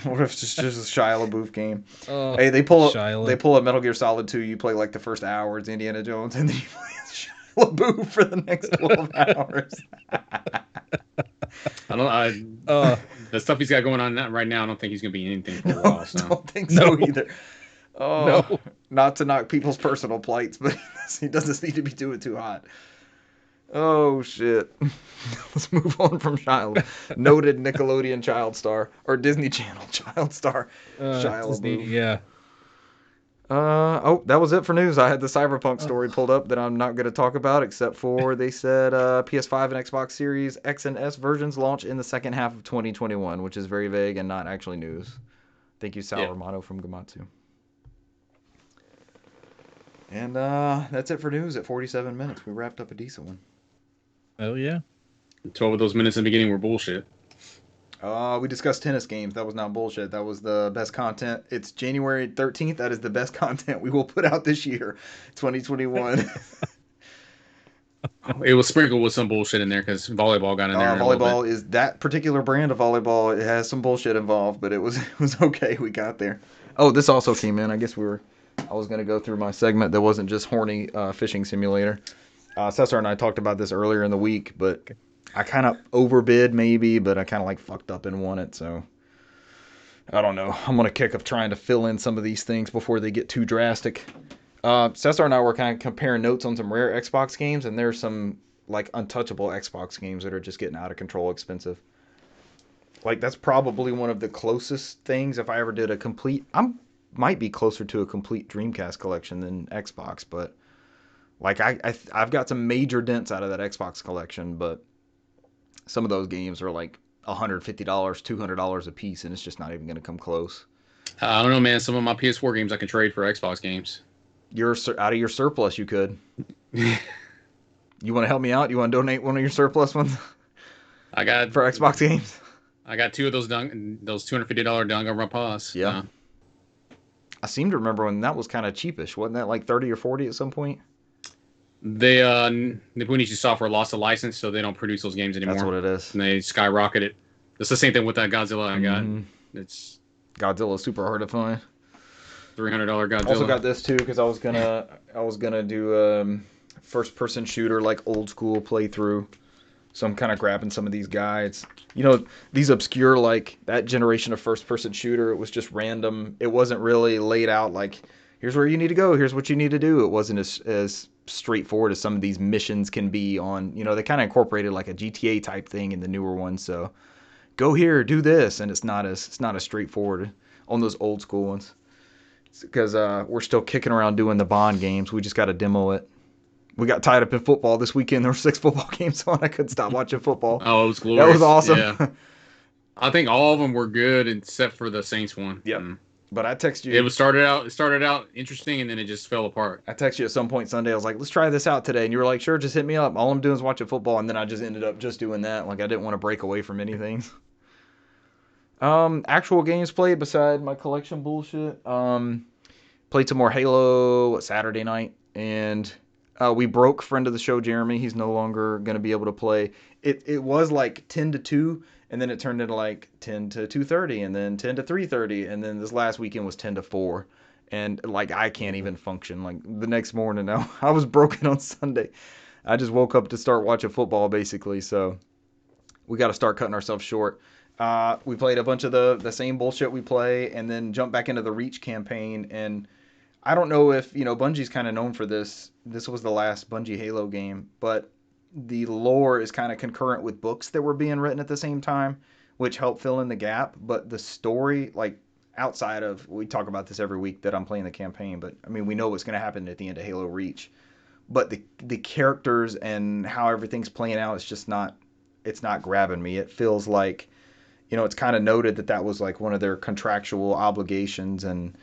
What if it's just a Shia LaBeouf game? Oh, Hey, Shia. they pull up Metal Gear Solid 2. You play like the first hour, it's Indiana Jones, and then you play as Shia LaBeouf for the next 12 hours. The stuff he's got going on right now, I don't think he's gonna be anything for a No, while. I So don't think so either. Oh, No. not to knock people's personal plights, but he doesn't need to be doing too hot. Oh shit. Let's move on from noted Nickelodeon child star or Disney Channel child star Shia Disney, LaBeouf. yeah. Oh, that was it for news. I had the Cyberpunk story pulled up that I'm not going to talk about, except for they said PS5 and Xbox Series X and S versions launch in the second half of 2021, which is very vague and not actually news. Thank you, Sal Romano from Gamatsu. And that's it for news at 47 minutes. We wrapped up a decent one. Oh yeah. 12 of those minutes in the beginning were bullshit. We discussed tennis games. That was not bullshit. That was the best content. It's January 13th. That is the best content we will put out this year, 2021. It was sprinkled with some bullshit in there because volleyball got in there. Volleyball is that particular brand of volleyball. It has some bullshit involved, but it was okay. We got there. Oh, this also came in. I was going to go through my segment that wasn't just horny fishing simulator. Cesar and I talked about this earlier in the week, but I kind of overbid maybe, but I kind of like fucked up and won it. So I don't know. I'm on a kick of trying to fill in some of these things before they get too drastic. Cesar and I were kind of comparing notes on some rare Xbox games, and there's some like untouchable Xbox games that are just getting out of control expensive. Like that's probably one of the closest things if I ever did a complete. Might be closer to a complete Dreamcast collection than Xbox, but like I've got some major dents out of that Xbox collection, but some of those games are like $150, $200 a piece, and it's just not even going to come close. I don't know, man. Some of my PS4 games I can trade for Xbox games. You're out of your surplus, you could. You want to help me out? You want to donate one of your surplus ones? I got for Xbox games. I got two of those $250 Danganronpas. Yeah. I seem to remember when that was kind of cheapish. Wasn't that like 30 or 40 at some point? Nipponichi Software lost a license, so they don't produce those games anymore. That's what it is. And they skyrocketed. It's the same thing with that Godzilla I got. It's Godzilla's super hard to find. $300 Godzilla. Also got this too because I was gonna do first person shooter like old school playthrough. So I'm kind of grabbing some of these guides. You know, these obscure, like, that generation of first-person shooter, it was just random. It wasn't really laid out like, here's where you need to go, here's what you need to do. It wasn't as straightforward as some of these missions can be on, you know, they kind of incorporated like a GTA type thing in the newer ones. So go here, do this, and it's not as straightforward on those old school ones. Because we're still kicking around doing the Bond games. We just got to demo it. We got tied up in football this weekend. There were 6 football games on. I couldn't stop watching football. Oh, it was glorious. That was awesome. Yeah. I think all of them were good except for the Saints one. Yep. But I texted you. It started out interesting, and then it just fell apart. I texted you at some point Sunday. I was like, let's try this out today. And you were like, sure, just hit me up. All I'm doing is watching football. And then I just ended up just doing that. Like, I didn't want to break away from anything. Actual games played beside my collection bullshit. Played some more Halo Saturday night. And we broke friend of the show, Jeremy. He's no longer going to be able to play. It was like 10 to 2, and then it turned into like 10 to 2:30, and then 10 to 3:30, and then this last weekend was 10 to 4. And like I can't even function. Like the next morning, I was broken on Sunday. I just woke up to start watching football basically. So we got to start cutting ourselves short. We played a bunch of the same bullshit we play, and then jumped back into the Reach campaign. And I don't know if, Bungie's kind of known for this. This was the last Bungie Halo game, but the lore is kind of concurrent with books that were being written at the same time, which helped fill in the gap. But the story, like outside of, we talk about this every week that I'm playing the campaign, but I mean, we know what's going to happen at the end of Halo Reach. But the characters and how everything's playing out, it's not grabbing me. It feels like, it's kind of noted that was like one of their contractual obligations, and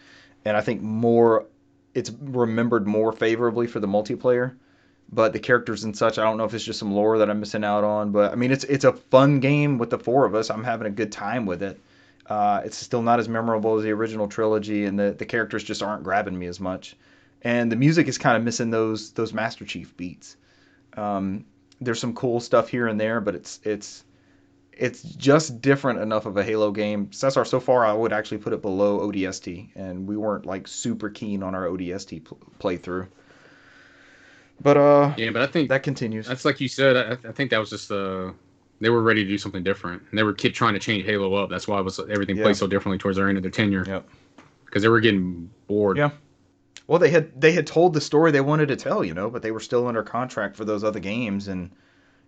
I think it's remembered more favorably for the multiplayer. But the characters and such, I don't know if it's just some lore that I'm missing out on. But I mean, it's a fun game with the 4 of us. I'm having a good time with it. It's still not as memorable as the original trilogy, and the characters just aren't grabbing me as much. And the music is kind of missing those Master Chief beats. There's some cool stuff here and there, but it's it's just different enough of a Halo game. Cesar, so far I would actually put it below ODST, and we weren't like super keen on our ODST playthrough. But Yeah, but I think that continues. that's like you said. I think that was just they were ready to do something different, and they were keep trying to change Halo up. That's why it was everything Yeah. played so differently towards their end of their tenure. Yep. Because they were getting bored. Yeah. Well, they had told the story they wanted to tell, but they were still under contract for those other games, and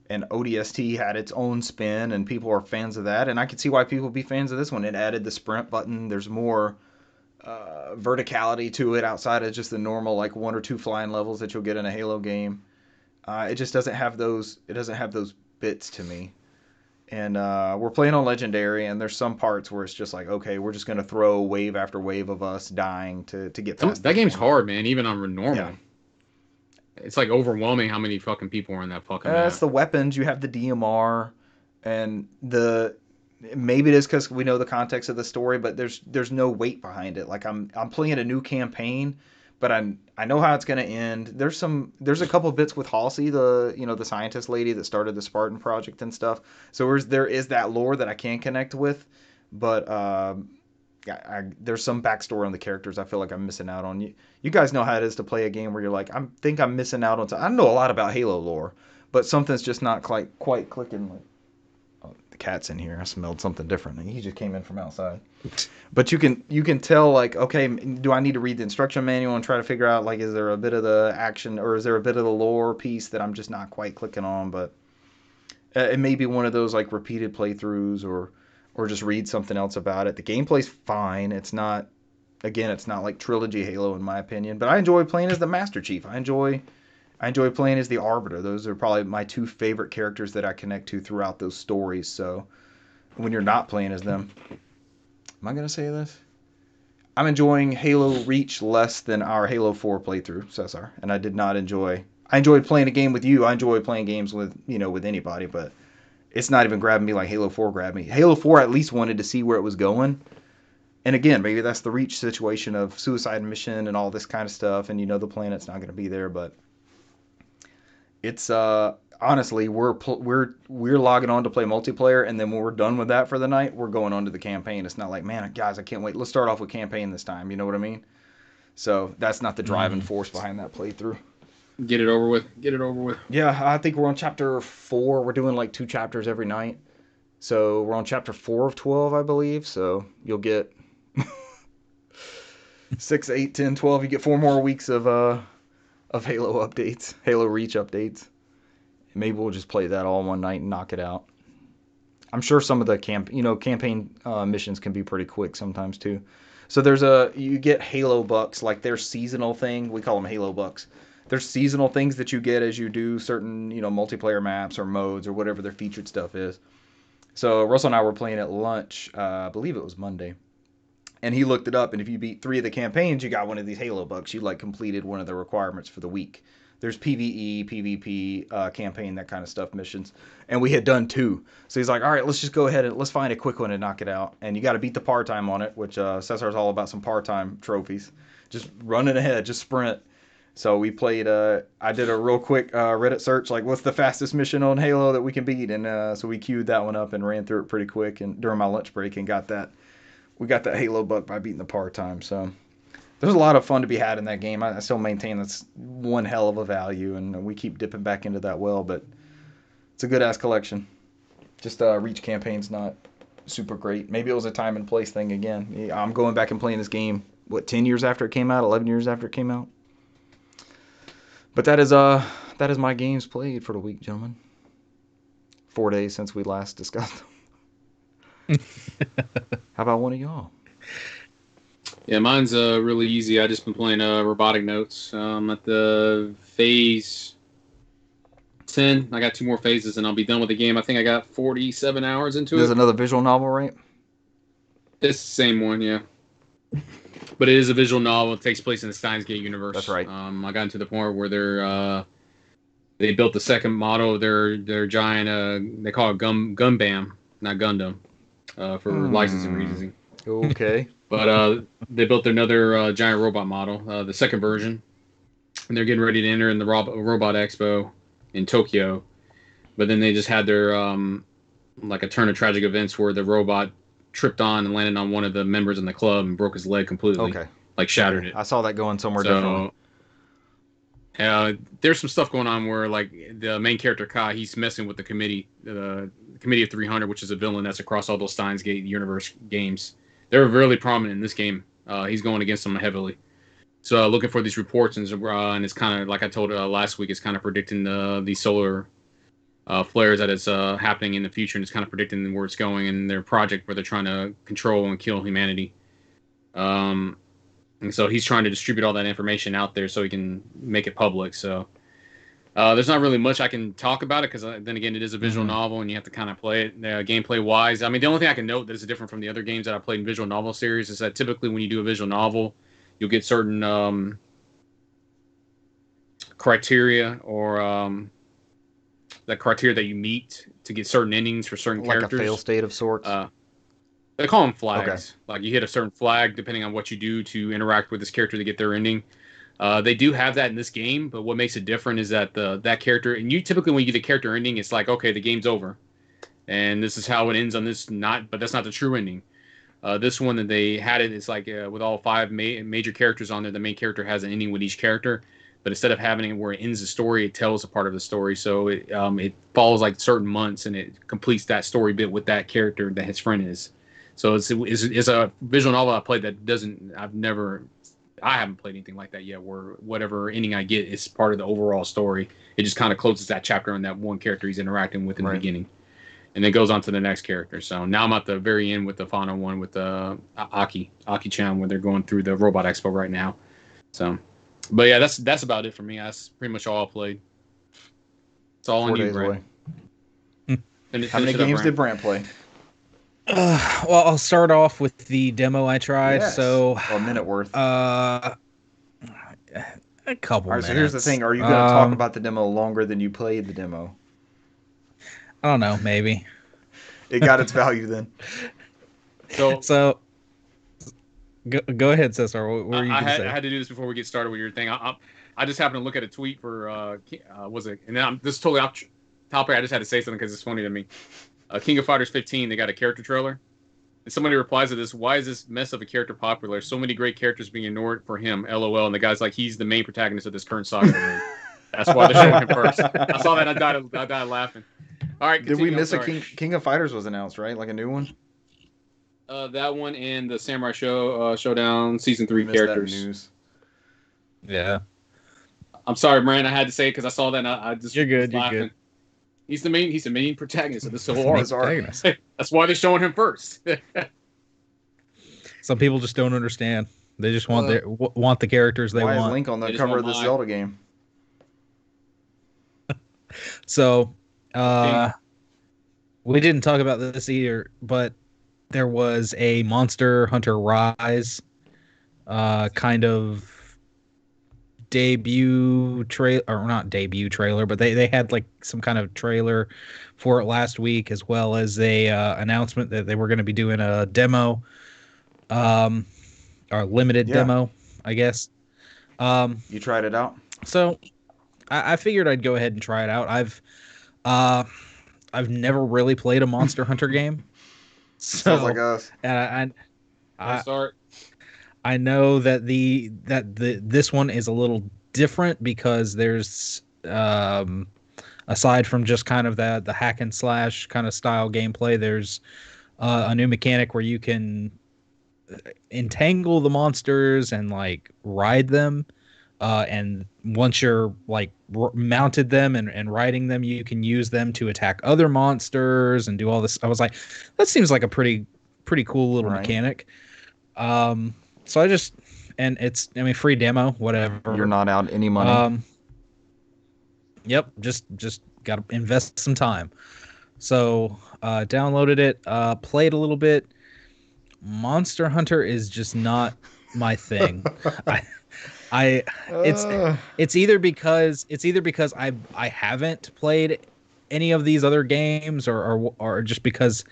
ODST had its own spin, and people are fans of that, and I could see why people would be fans of this one. It added the sprint button. There's more verticality to it outside of just the normal like 1 or 2 flying levels that you'll get in a Halo game. It just doesn't have those. It doesn't have those bits to me. And we're playing on Legendary, and there's some parts where it's just like, okay, we're just gonna throw wave after wave of us dying to get past. That game's hard, man. Even on normal. Yeah. It's like overwhelming how many fucking people are in that fucking map. It's the weapons. You have the DMR, and maybe it is because we know the context of the story, but there's no weight behind it. Like I'm playing a new campaign, but I know how it's gonna end. There's a couple of bits with Halsey, the scientist lady that started the Spartan project and stuff. So there is that lore that I can connect with, but there's some backstory on the characters I feel like I'm missing out on. You guys know how it is to play a game where you're like, I'm missing out on. I know a lot about Halo lore, but something's just not quite clicking. Like, oh, the cat's in here. I smelled something different. He just came in from outside. But you can tell, like, okay, do I need to read the instruction manual and try to figure out, like, is there a bit of the action or is there a bit of the lore piece that I'm just not quite clicking on? But it may be one of those like repeated playthroughs or just read something else about it. The gameplay's fine. It's not like trilogy Halo in my opinion, but I enjoy playing as the Master Chief. I enjoy playing as the Arbiter. Those are probably my 2 favorite characters that I connect to throughout those stories. So when you're not playing as them, am I going to say this? I'm enjoying Halo Reach less than our Halo 4 playthrough, Cesar, and I enjoyed playing a game with you. I enjoy playing games with anybody, but it's not even grabbing me like Halo 4 grabbed me. Halo 4 at least wanted to see where it was going. And again, maybe that's the Reach situation of suicide mission and all this kind of stuff, and the planet's not going to be there, but it's honestly we're logging on to play multiplayer, and then when we're done with that for the night, we're going on to the campaign. It's not like, man, guys, I can't wait. Let's start off with campaign this time. You know what I mean? So that's not the driving force behind that playthrough. Get it over with. Yeah, I think we're on chapter 4. We're doing like 2 chapters every night. So we're on chapter 4 of 12, I believe. So you'll get 6, 8, 10, 12. You get 4 more weeks of Halo updates, Halo Reach updates. Maybe we'll just play that all one night and knock it out. I'm sure some of the campaign missions can be pretty quick sometimes too. So you get Halo bucks, like their seasonal thing. We call them Halo bucks. There's seasonal things that you get as you do certain, multiplayer maps or modes or whatever their featured stuff is. So Russell and I were playing at lunch, I believe it was Monday. And he looked it up, and if you beat 3 of the campaigns, you got one of these Halo bucks. You completed one of the requirements for the week. There's PvE, PvP, campaign, that kind of stuff, missions. And we had done 2. So he's like, all right, let's just go ahead and let's find a quick one and knock it out. And you got to beat the par time on it, which Cesar's all about some par time trophies. Just running ahead, just sprint. So we played, I did a real quick Reddit search, like what's the fastest mission on Halo that we can beat? And so we queued that one up and ran through it pretty quick and during my lunch break and we got that Halo buck by beating the par time. So there's a lot of fun to be had in that game. I still maintain that's one hell of a value, and we keep dipping back into that well, but it's a good-ass collection. Just Reach campaign's not super great. Maybe it was a time and place thing again. I'm going back and playing this game, 10 years after it came out, 11 years after it came out? But that is my games played for the week, gentlemen. 4 days since we last discussed them. How about one of y'all? Yeah, mine's really easy. I just been playing Robotic Notes. At the phase 10. I got 2 more phases, and I'll be done with the game. I think I got 47 hours into it. There's another visual novel, right? It's the same one, yeah. But it is a visual novel. It takes place in the Steins Gate universe. That's right. I got into the point where they built the second model of their giant. They call it Gundam, not Gundam, for licensing reasons. Okay. But they built another giant robot model, the second version, and they're getting ready to enter in the Robot Expo in Tokyo. But then they just had their like a turn of tragic events where the robot tripped on and landed on one of the members in the club and broke his leg completely. Okay. Like shattered it. I saw that going somewhere differently. There's some stuff going on where like the main character Kai, he's messing with the Committee of 300, which is a villain that's across all those Steins Gate universe games. They're really prominent in this game. He's going against them heavily. So looking for these reports, and it's kind of like I told last week, it's kind of predicting the solar flares that is happening in the future, and it's kind of predicting where it's going in their project where they're trying to control and kill humanity. And so he's trying to distribute all that information out there so he can make it public. So there's not really much I can talk about it because then again, it is a visual novel and you have to kind of play it gameplay wise. I mean, the only thing I can note that is different from the other games that I played in visual novel series is that typically when you do a visual novel, you'll get certain criteria or the criteria that you meet to get certain endings for certain characters. Like a fail state of sorts? They call them flags. Okay. Like you hit a certain flag depending on what you do to interact with this character to get their ending. They do have that in this game, but what makes it different is that that character, and you typically when you get a character ending, it's like, okay, the game's over. And this is how it ends on this, but that's not the true ending. This one that they had it's like with all 5 major characters on there, the main character has an ending with each character. But instead of having it where it ends the story, it tells a part of the story. So it follows like certain months and it completes that story bit with that character that his friend is. So it's a visual novel I played that I haven't played anything like that yet where whatever ending I get is part of the overall story. It just kind of closes that chapter on that one character he's interacting with in the beginning. And then goes on to the next character. So now I'm at the very end with the final one with Aki-chan where they're going through the Robot Expo right now. So, but yeah, that's about it for me. That's pretty much all I played. It's all on you, Brent. How many games did Brant play? Well, I'll start off with the demo I tried. Yes. So a minute worth. A couple minutes. So here's the thing. Are you going to talk about the demo longer than you played the demo? I don't know. Maybe. It got its value then. So go ahead, Cesar. What were you going to say? I had to do this before we get started with your thing. I just happened to look at a tweet for was it? And then this is totally off topic. I just had to say something because it's funny to me. King of Fighters 15, they got a character trailer. And somebody replies to this, why is this mess of a character popular? So many great characters being ignored for him, LOL. And the guy's like, he's the main protagonist of this current saga. That's why they're showing him first. I saw that, I died laughing. All right, did we miss a King of Fighters was announced, right? Like a new one? That one and the Samurai Showdown Season 3 characters. That news. Yeah. I'm sorry, Brian. I had to say it because I saw that and I just You're good, laughing. You're good. He's the main protagonist of this whole arc. Protagonist. That's why they're showing him first. Some people just don't understand. They just want the characters they want. Why is Link on the cover of this Zelda game? So, we didn't talk about this either, but there was a Monster Hunter Rise kind of debut trailer, or not debut trailer, but they had like some kind of trailer for it last week, as well as a announcement that they were going to be doing a demo, or limited demo, I guess. You tried it out? So I figured I'd go ahead and try it out. I've never really played a Monster Hunter game. So, sounds like us. And I know that this one is a little different because there's aside from just kind of the hack and slash kind of style gameplay, there's a new mechanic where you can entangle the monsters and like ride them, and once you're like mounted them and riding them, you can use them to attack other monsters and do all this. I was like, that seems like a pretty cool little mechanic. So it's free demo, whatever. You're not out any money. Yep, just got to invest some time. So downloaded it, played a little bit. Monster Hunter is just not my thing. It's either because I haven't played any of these other games, or just because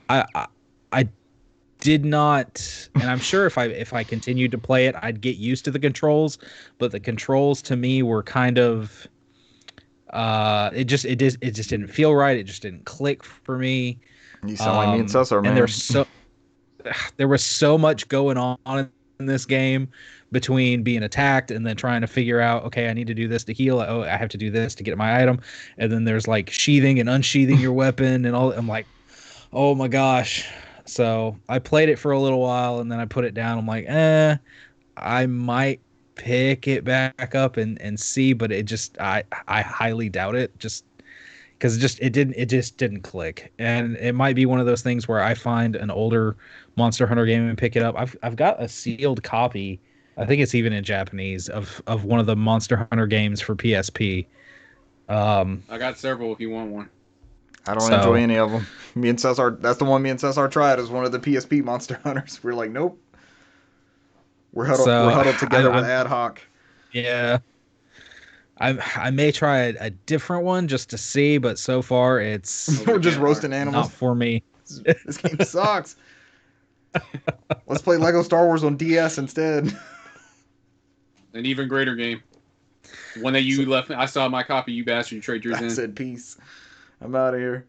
I did not, and I'm sure if I continued to play it, I'd get used to the controls, but the controls to me were kind of it just didn't feel right. It just didn't click for me. You sound like me and Cesar, man. And there was so much going on in this game between being attacked and then trying to figure out, okay, I need to do this to heal. Oh, I have to do this to get my item. And then there's like sheathing and unsheathing your weapon and all. I'm like, oh my gosh. So I played it for a little while and then I put it down. I'm like, I might pick it back up and see, but I highly doubt it. Just because it just didn't click. And it might be one of those things where I find an older Monster Hunter game and pick it up. I've got a sealed copy. I think it's even in Japanese of one of the Monster Hunter games for PSP. I got several if you want one. I don't enjoy any of them. Me and Cesar, that's the one me and Cesar tried as one of the PSP Monster Hunters. We're like, nope. We're huddled together with ad hoc. Yeah. I may try a different one just to see, but so far it's we're just roasting animals. Not for me. This game sucks. Let's play Lego Star Wars on DS instead. An even greater game. One that you left. I saw my copy. You bastard. You trade yours in. I said peace. I'm out of here.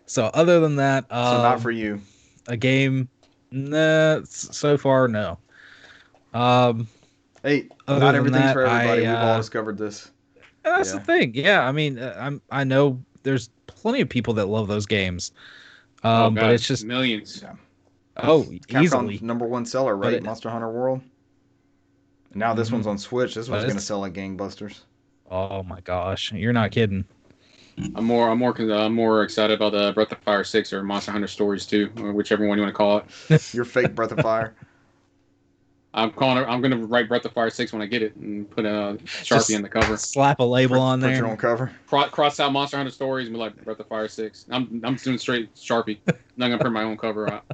So other than that, so not for you. A game. Nah, so far no. Hey, not everything's for everybody. We've all discovered this. That's the thing. Yeah, I mean, I know there's plenty of people that love those games. God, but it's just millions. Yeah. Oh, Capcom's easily #1 seller, right? Monster Hunter World. And now this one's on Switch. This one's going to sell like gangbusters. Oh my gosh, you're not kidding. I'm more excited about Breath of Fire 6 or Monster Hunter Stories 2, or whichever one you want to call it. Your fake Breath of Fire. I'm going to write Breath of Fire 6 when I get it and put a Sharpie on the cover. Slap a label on there. Put your own cover. Cross out Monster Hunter Stories and be like Breath of Fire 6. I'm doing straight Sharpie. I'm not going to print my own cover out.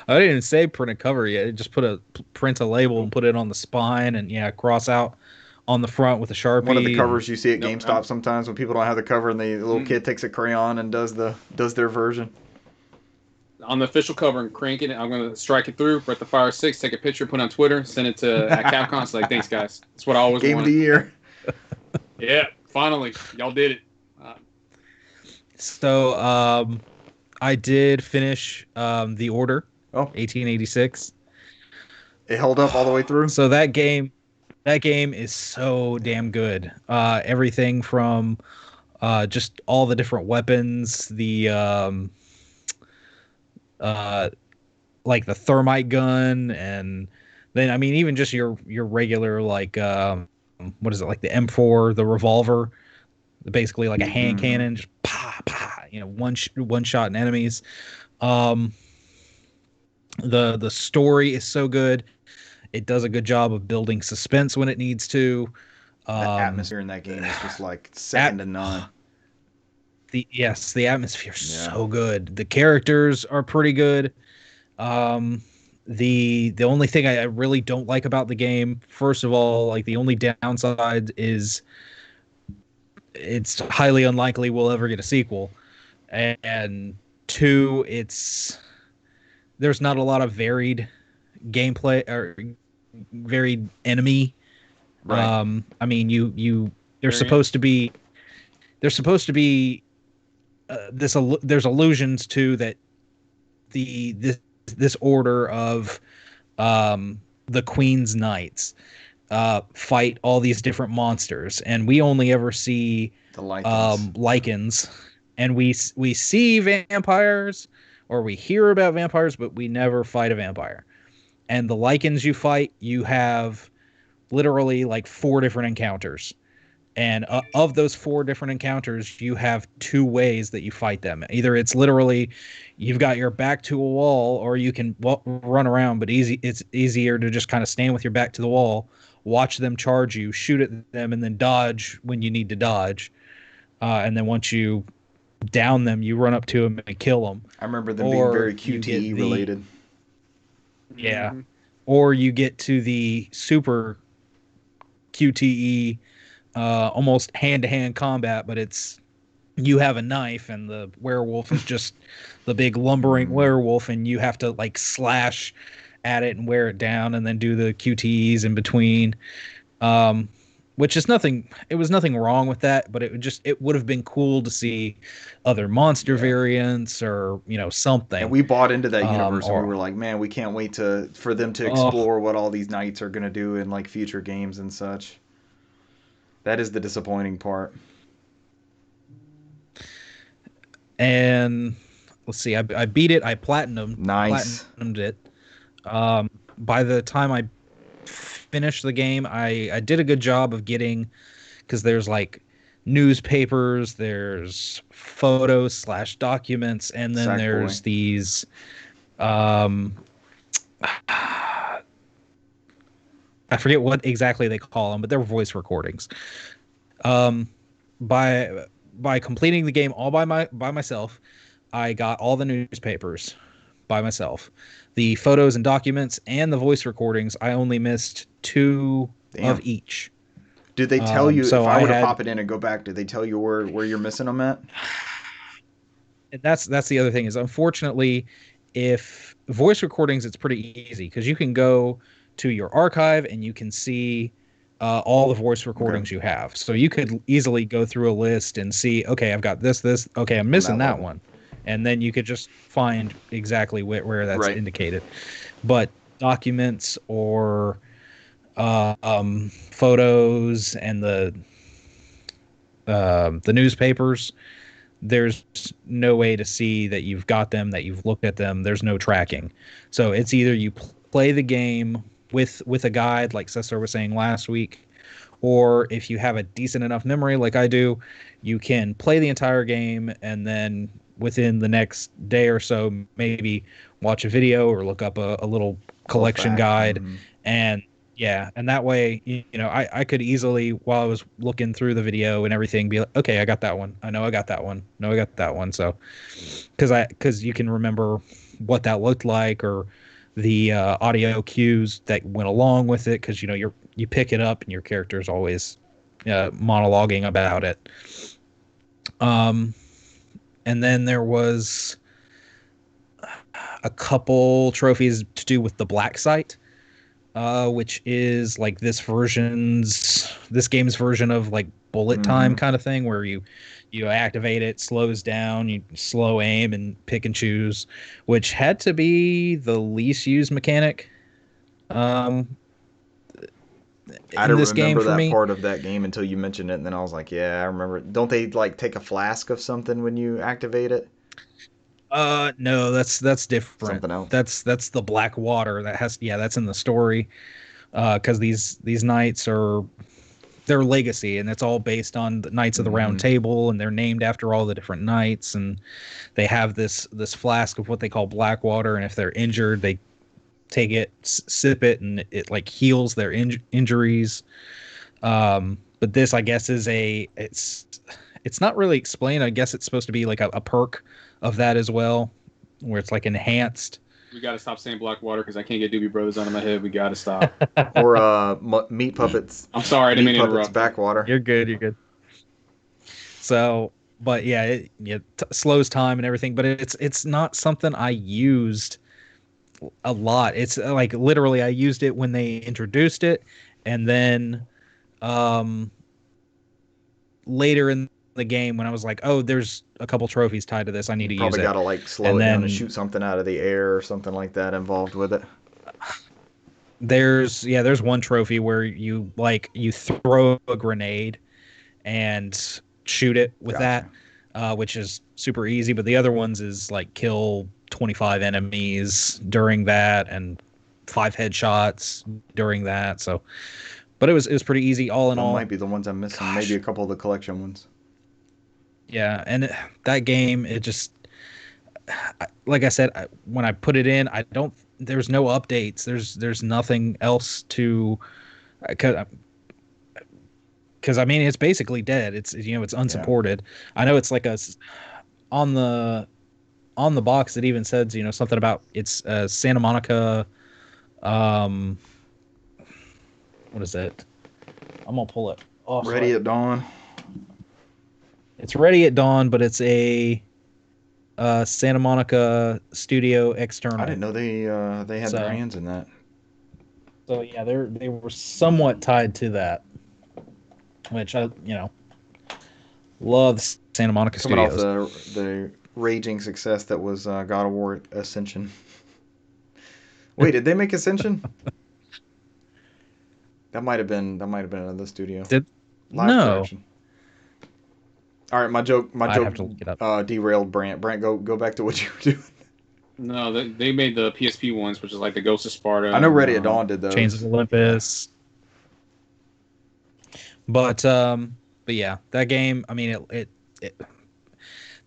I didn't even say print a cover yet. Just print a label and put it on the spine and cross out on the front with a Sharpie. One of the covers you see at GameStop sometimes when people don't have the cover and the little kid takes a crayon and does their version. On the official cover and crank it, I'm going to strike it through, Breath of Fire 6, take a picture, put it on Twitter, send it to at Capcom. It's like, thanks, guys. That's what I always wanted. Game of the year. Yeah, finally. Y'all did it. So, I did finish The Order, 1886. It held up all the way through? So that game is so damn good. Everything from just all the different weapons, the like the thermite gun, and then I mean even just your regular like what is it, like the M4, the revolver, basically like a hand cannon, just pa pa, one shot in enemies. The story is so good. It does a good job of building suspense when it needs to. The atmosphere in that game is just like second to none. The atmosphere is so good. The characters are pretty good. The only thing I really don't like about the game, first of all, like the only downside is it's highly unlikely we'll ever get a sequel. And two, there's not a lot of varied gameplay or varied enemy. Right. I mean, there's supposed to be there's allusions to that this order of the Queen's Knights fight all these different monsters, and we only ever see the lycans. And we see vampires or we hear about vampires, but we never fight a vampire. And the lycans you fight, you have literally like 4 different encounters. And of those 4 different encounters, you have 2 ways that you fight them. Either it's literally you've got your back to a wall, or you can run around, but it's easier to just kind of stand with your back to the wall, watch them charge you, shoot at them, and then dodge when you need to dodge. And then once you down them, you run up to them and kill them. I remember them being very QTE related. Yeah. Mm-hmm. Or you get to the super QTE, almost hand-to-hand combat, but you have a knife and the werewolf is just the big lumbering werewolf, and you have to like slash at it and wear it down and then do the QTEs in between. which is nothing. It was nothing wrong with that, but it would have been cool to see other monster variants or something. And we bought into that universe, and we or were like, man, we can't wait for them to oh, explore what all these knights are gonna do in like future games and such. That is the disappointing part. and let's see, I beat it. I Nice. platinumed it. By the time I finished the game, I did a good job of getting, because there's like newspapers, there's photos slash documents, and then there's these I forget what exactly they call them, but they're voice recordings. Um, by completing the game all by myself, I got all the newspapers by myself. The photos and documents and the voice recordings, I only missed 2 of each. Did they tell you, so if I were to pop it in and go back, did they tell you where you're missing them at? And that's the other thing is, unfortunately, if voice recordings, it's pretty easy because you can go to your archive and you can see all the voice recordings you have. So you could easily go through a list and see, okay, I've got this. Okay, I'm missing that one. And then you could just find exactly where that's indicated. But documents or photos and the newspapers, there's no way to see that you've got them, that you've looked at them. There's no tracking. So it's either you play the game with a guide, like Cesar was saying last week, or if you have a decent enough memory like I do, you can play the entire game and then within the next day or so maybe watch a video or look up a little collection guide. And and that way, I could easily, while I was looking through the video and everything, be like, okay, I got that one. I know I got that one. No, I got that one. So because you can remember what that looked like, or the audio cues that went along with it, because you pick it up and your character is always monologuing about it. And then there was a couple trophies to do with the black site, which is like this game's version of like bullet time kind of thing, where you activate it, slows down, you slow aim and pick and choose, which had to be the least used mechanic I didn't remember that part of that game until you mentioned it, and then I was like, yeah, I remember. Don't they like take a flask of something when you activate it? No, that's different. Something else. That's the black water that's in the story. Because these knights are their legacy, and it's all based on the Knights of the Round Table, and they're named after all the different knights, and they have this flask of what they call black water, and if they're injured, they take it, sip it, and it like heals their injuries. But this, I guess, is it's not really explained. I guess it's supposed to be like a perk of that as well, where it's like enhanced. We got to stop saying black water because I can't get Doobie Brothers out of my head. We got to stop. Or Meat Puppets. I'm sorry, I didn't mean to interrupt. Backwater. You're good. So, but yeah, it slows time and everything, but it's not something I used a lot. It's like literally I used it when they introduced it, and then later in the game when I was like, oh, there's a couple trophies tied to this, I need to use it. Probably gotta like slow it down and shoot something out of the air or something like that involved with it. There's one trophy where you throw a grenade and shoot it with that, which is super easy. But the other ones is like kill 25 enemies during that and 5 headshots during that. So, but it was pretty easy all in all. Might be the ones I'm missing. Gosh. Maybe a couple of the collection ones. Yeah, and that game, it just, like I said, when I put it in, there's no updates. There's nothing else to, because I mean it's basically dead. It's it's unsupported. Yeah. I know it's like on the box it even says something about it's Santa Monica. What is it? I'm gonna pull it off. Ready at Dawn. It's Ready at Dawn, but it's a Santa Monica studio external. I didn't know they had their hands in that. So yeah, they were somewhat tied to that. which love the Santa Monica Coming off Studios. the raging success that was God of War Ascension. Wait, did they make Ascension? That might have been another studio. Live No. production. All right, my joke I'd have to look it up. Derailed Brant. Brant, go back to what you were doing. No, they made the PSP ones, which is like the Ghost of Sparta. I know Ready at Dawn did those. Chains of Olympus. But yeah, that game. I mean, it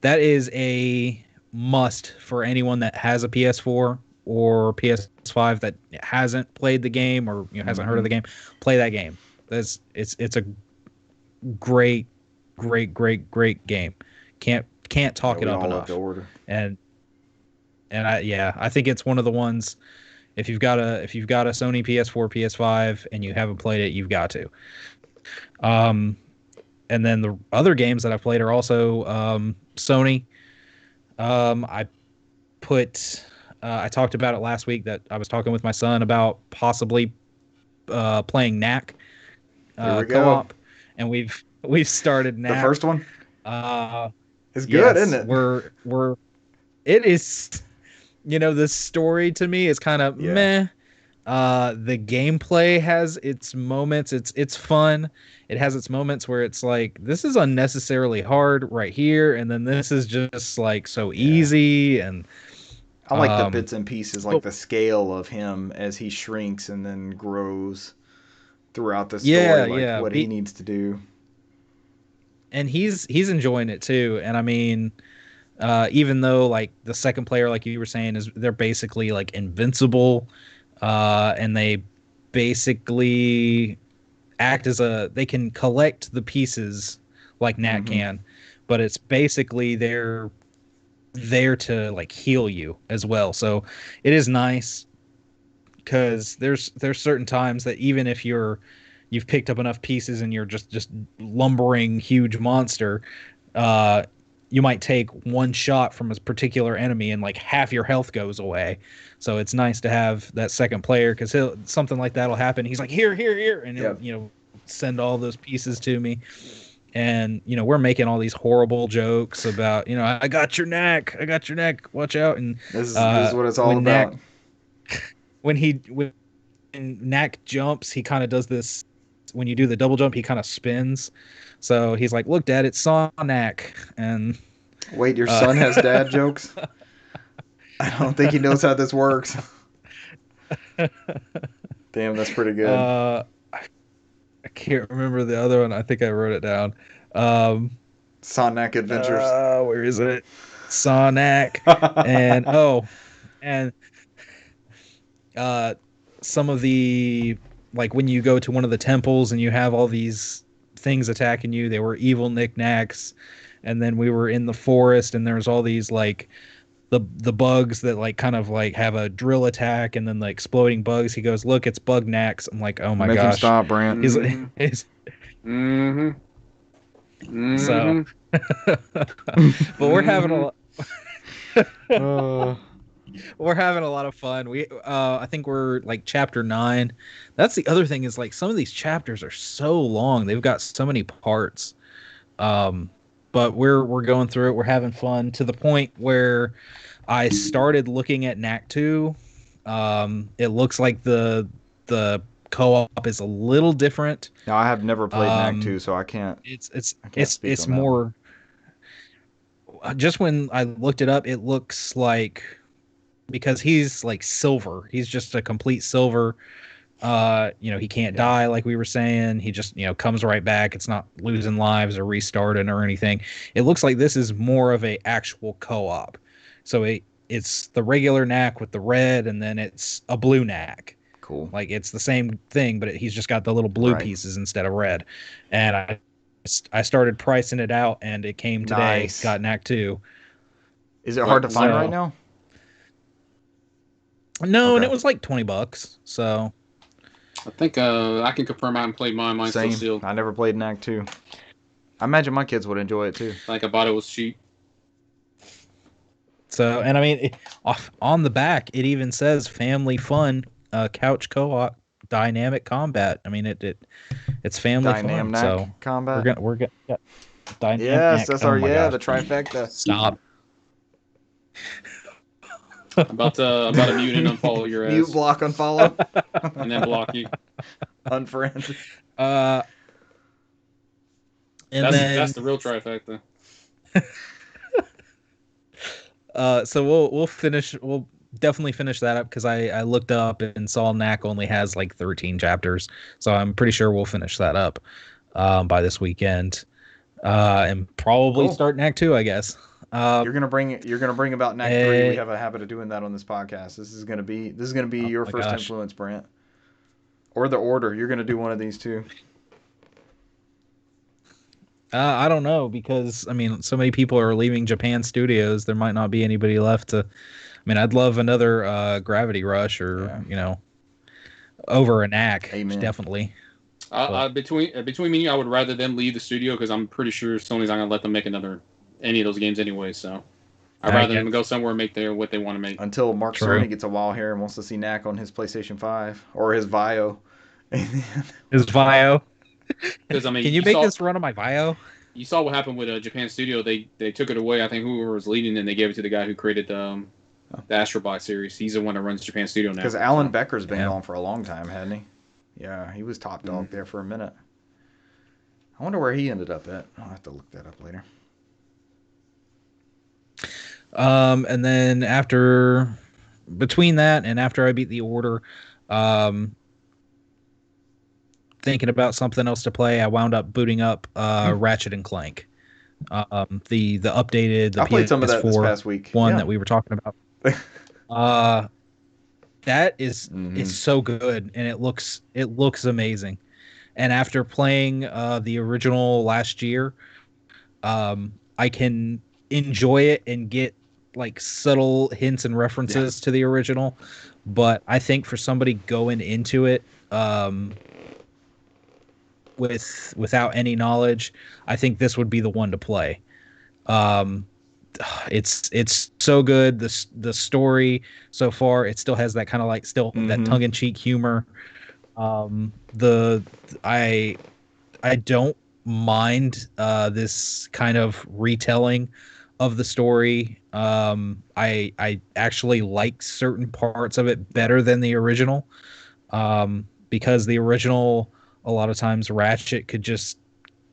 that is a must for anyone that has a PS4 or PS5 that hasn't played the game or hasn't heard of the game. Play that game. It's a great game. Can't talk it up enough. And I think it's one of the ones. If you've got a Sony PS4, PS5, and you haven't played it, you've got to. And then the other games that I've played are also Sony. I talked about it last week that I was talking with my son about possibly playing Knack co-op, and we've started Knack. The first one. It's good, yes, isn't it? It is. The story to me is kind of meh. The gameplay has its moments. It's fun. It has its moments where it's like, this is unnecessarily hard right here, and then this is just like so easy. And I like the bits and pieces, like the scale of him as he shrinks and then grows throughout the story, what he needs to do. And he's enjoying it too. And I mean, even though like the second player, like you were saying, they're basically like invincible. And they basically act as they can collect the pieces like Nat can, but it's basically they're there to like heal you as well. So it is nice because there's certain times that even if you've picked up enough pieces and you're just lumbering huge monster, you might take one shot from a particular enemy and like half your health goes away. So it's nice to have that second player because something like that'll happen. He's like, here, and he'll send all those pieces to me. And we're making all these horrible jokes about I got your neck, watch out. And this is what it's all about. When Knack jumps, he kind of does this. When you do the double jump, he kind of spins. So he's like, look, Dad, it's Sonic. And wait, your son has dad jokes? I don't think he knows how this works. Damn, that's pretty good. I can't remember the other one. I think I wrote it down. Sonic Adventures. Where is it? Sonic. and some of the, like when you go to one of the temples and you have all these things attacking you, they were evil knickknacks. And then we were in the forest and there's all these like the bugs that like kind of like have a drill attack and then the exploding bugs. He goes, look, it's bug knacks. I'm like, oh my gosh. Make him stop, Brant. He's So but we're having we're having a lot of fun. We I think we're like chapter 9. That's the other thing is like some of these chapters are so long. They've got so many parts. But we're going through it. We're having fun to the point where I started looking at Knack 2. It looks like the co-op is a little different. No, I have never played Knack 2, so I can't. It's more. Just when I looked it up, it looks like, because he's like silver. He's just a complete silver. He can't die, like we were saying. He just comes right back. It's not losing lives or restarting or anything. It looks like this is more of a actual co-op. So it's the regular Knack with the red, and then it's a blue Knack. Cool. Like it's the same thing, but he's just got the little blue pieces instead of red. And I started pricing it out, and it came today. Nice. Got Knack 2. Is it hard to find right now? No, and it was like $20. So I think I can confirm I haven't played mine. Mine's still sealed. I never played Knack 2. I imagine my kids would enjoy it too. Like I bought it was cheap. So, and I mean, on the back, it even says family fun couch co-op dynamic combat. I mean, it's family fun. So combat. we're gonna yeah, dynamic. Yes, that's oh our my yeah, gosh. the trifecta. Stop. I'm about to mute and unfollow your Mute, ass, block, unfollow, and then block you. unfriend. And That's the real trifecta. So we'll definitely finish that up because I looked up and saw Knack only has like 13 chapters, so I'm pretty sure we'll finish that up by this weekend, and probably start Knack 2, I guess. You're gonna bring about Knack 3. We have a habit of doing that on this podcast. This is gonna be your first influence, Brant, or the Order. You're gonna do one of these two. I don't know, because I mean, so many people are leaving Japan Studios. There might not be anybody left to. I mean, I'd love another Gravity Rush or over a Knack. Amen. Definitely. Between me and you, I would rather them leave the studio because I'm pretty sure Sony's not gonna let them make any of those games anyway. So I'd rather them go somewhere and make what they want to make. Until Mark Cerny gets a wild hair and wants to see Knack on his PlayStation 5 or his Vio. His Vio. Because I mean, can you make this run on my Vio? You saw what happened with Japan Studio. They took it away. I think whoever was leading, and they gave it to the guy who created the Astrobot series. He's the one that runs Japan Studio now. Because Alan Becker's been gone for a long time, hadn't he? Yeah, he was top dog there for a minute. I wonder where he ended up at. I'll have to look that up later. And then between that and after I beat the Order, thinking about something else to play, I wound up booting up Ratchet and Clank. The updated I played some of that this past week. That we were talking about. That is so good, and it looks amazing. And after playing the original last year, I can enjoy it and get like subtle hints and references to the original. But I think for somebody going into it without any knowledge, I think this would be the one to play. It's so good. The story so far, it still has that kind of like that tongue-in-cheek humor. I don't mind this kind of retelling of the story. I actually like certain parts of it better than the original, because the original, a lot of times Ratchet could just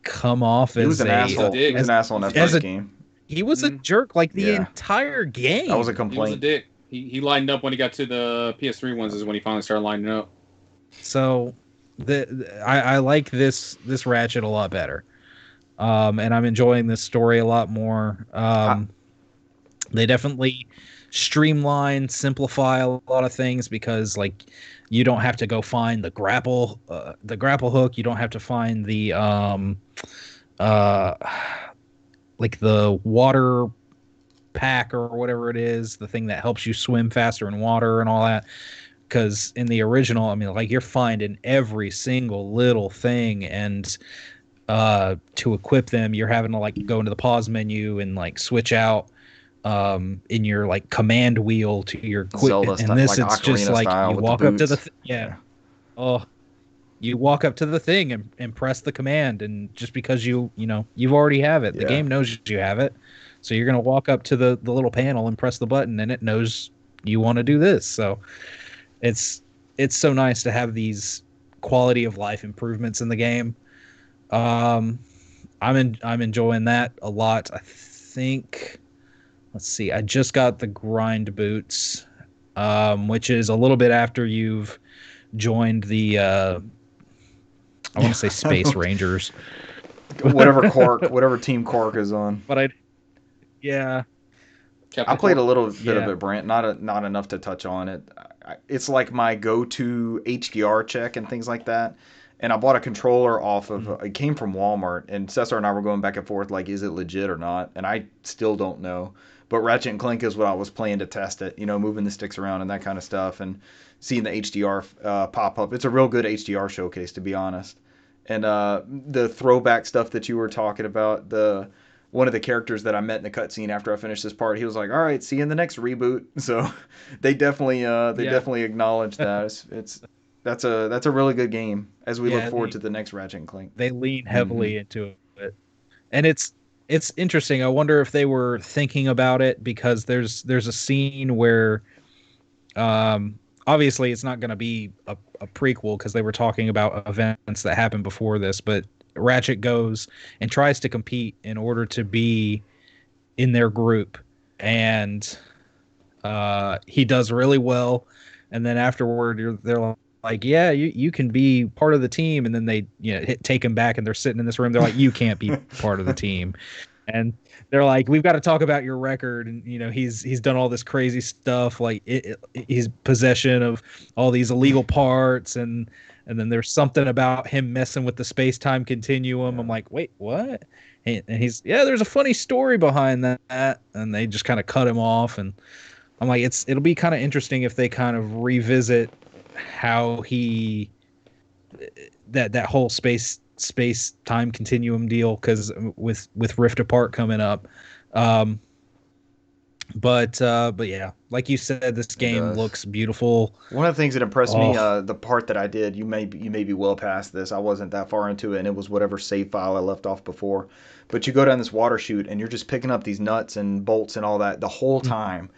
come off as an asshole. He was an asshole in that first game. He was a jerk like the entire game. That was a complaint. He was a dick. He lined up when he got to the PS3 ones is when he finally started lining up. So I like this Ratchet a lot better. And I'm enjoying this story a lot more. They definitely streamline, simplify a lot of things, because like you don't have to go find the grapple hook. You don't have to find the like the water pack or whatever it is, the thing that helps you swim faster in water and all that. Because in the original, I mean, like you're finding every single little thing, and to equip them, you're having to like go into the pause menu and like switch out in your like command wheel to your equipment. And this, like, it's just like you walk up to the you walk up to the thing and press the command, and just because you've already have it, the game knows you have it, so you're gonna walk up to the little panel and press the button, and it knows you want to do this. So it's so nice to have these quality of life improvements in the game. I'm enjoying that a lot. I think, let's see, I just got the grind boots, which is a little bit after you've joined the I want to say Space Rangers, whatever Team Cork is on. But I played a little bit of it, Brant. Not enough to touch on it. It's like my go-to HDR check and things like that. And I bought a controller off of it came from Walmart, and Cesar and I were going back and forth like, is it legit or not? And I still don't know. But Ratchet and Clank is what I was playing to test it, moving the sticks around and that kind of stuff, and seeing the HDR pop up. It's a real good HDR showcase, to be honest. And the throwback stuff that you were talking about, one of the characters that I met in the cutscene after I finished this part, he was like, "All right, see you in the next reboot." So they definitely acknowledge that. That's a really good game as we look Yeah, forward to the next Ratchet and Clank. they lean Mm-hmm. heavily into it, and it's interesting. I wonder if they were thinking about it because there's a scene where, obviously it's not going to be a prequel because they were talking about events that happened before this, but Ratchet goes and tries to compete in order to be in their group, and he does really well, and then afterward they're like, yeah, you can be part of the team, and then they take him back, and they're sitting in this room. They're like, you can't be part of the team, and they're like, we've got to talk about your record, and he's done all this crazy stuff, like he's possession of all these illegal parts, and then there's something about him messing with the space-time continuum. I'm like, wait, what? And he's, yeah, there's a funny story behind that, and they just kind of cut him off, and I'm like, it'll be kind of interesting if they kind of revisit how he that whole space time continuum deal, because with Rift Apart coming up. But yeah, like you said, this game looks beautiful. One of the things that impressed me, the part that I did, you may be well past this. I wasn't that far into it, and it was whatever save file I left off before. But you go down this water chute, and you're just picking up these nuts and bolts and all that the whole time.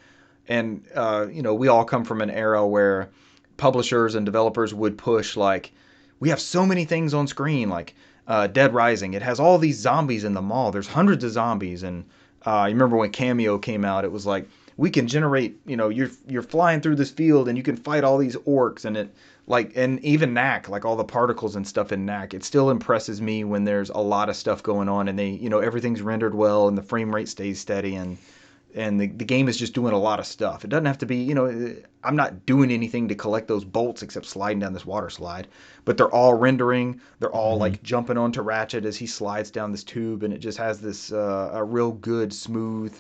And we all come from an era where publishers and developers would push, like, we have so many things on screen, like Dead Rising. It has all these zombies in the mall. There's hundreds of zombies, and you remember when Cameo came out? It was like, we can generate, you're flying through this field and you can fight all these orcs, and and even knack, like all the particles and stuff in knack, it still impresses me when there's a lot of stuff going on, and they, everything's rendered well and the frame rate stays steady, and the game is just doing a lot of stuff. It doesn't have to be, I'm not doing anything to collect those bolts except sliding down this water slide. But they're all rendering. They're all like jumping onto Ratchet as he slides down this tube, and it just has this a real good, smooth,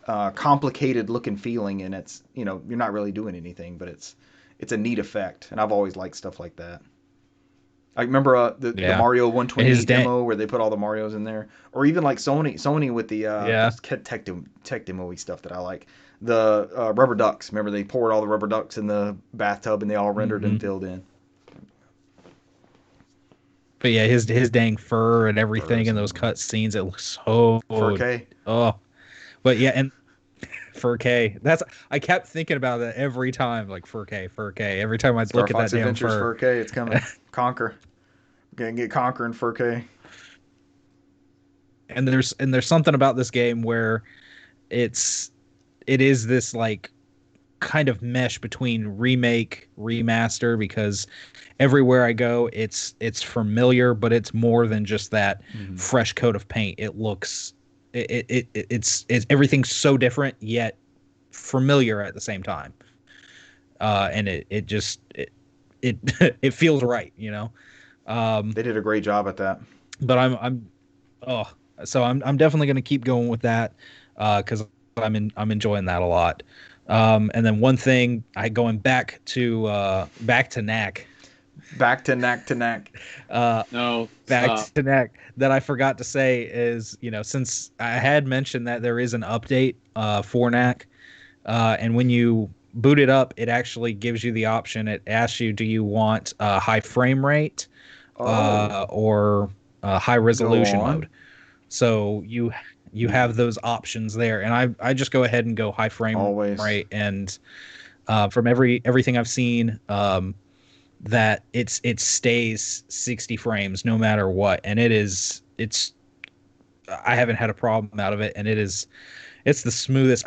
complicated looking feeling. And it's, you're not really doing anything, but it's a neat effect. And I've always liked stuff like that. I remember the Mario 128 demo where they put all the Marios in there, or even like Sony with the tech demo-y stuff that I like. The rubber ducks. Remember they poured all the rubber ducks in the bathtub and they all rendered and filled in. But yeah, his dang fur and everything in those cut scenes, it looks so 4K. Oh, but yeah, and 4K. I kept thinking about that every time, like 4K. Every time I look at that damn Adventures fur. 4K, it's coming. Conquer. Gonna get Conquer in 4K. And there's something about this game where it is this like kind of mesh between remake, remaster, because everywhere I go it's familiar, but it's more than just that fresh coat of paint. It looks it's everything's so different yet familiar at the same time. And it just it feels right, They did a great job at that. But I'm definitely going to keep going with that because I'm enjoying that a lot. And then one thing, going back to Knack. Back to Knack. To Knack that I forgot to say is, since I had mentioned that there is an update for Knack, and when you boot it up, it actually gives you the option. It asks you, do you want high frame rate or high resolution mode? So you have those options there, and I just go ahead and go high frame rate, and from everything I've seen, that it stays 60 frames no matter what, and I haven't had a problem out of it, and it's the smoothest.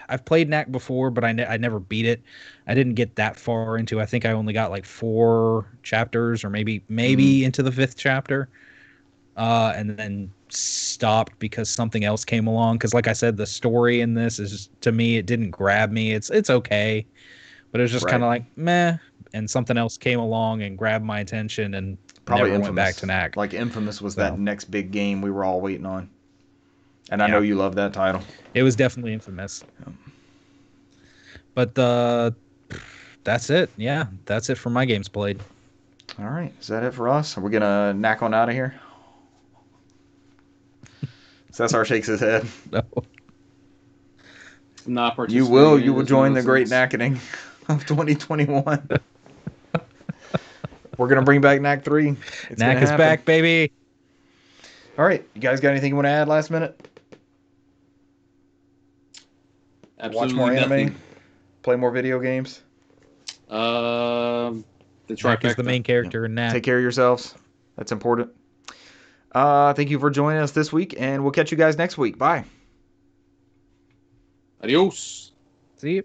I've played Knack before, but I never beat it. I didn't get that far into. I think I only got like 4 chapters, or maybe into the 5th chapter, and then stopped because something else came along. Because, like I said, the story in this is, to me, it didn't grab me. It's okay, but it was just kind of like meh. And something else came along and grabbed my attention, and probably never Infamous. went back to Knack. Like Infamous was that next big game we were all waiting on. And I know you love that title. It was definitely Infamous. Yeah. But that's it. Yeah, that's it for my games played. All right. Is that it for us? Are we going to knack on out of here? Cesar shakes his head. No. Not you will join the great knackening of 2021. We're gonna bring back Knack 3. It's Knack gonna is happen. back, baby. All right, you guys got anything you want to add last minute? Absolutely Watch more anime. nothing. Play more video games. The Knack is the trifecta. main character in Knack. Take care of yourselves. That's important. Thank you for joining us this week, and we'll catch you guys next week. Bye. Adios. See you.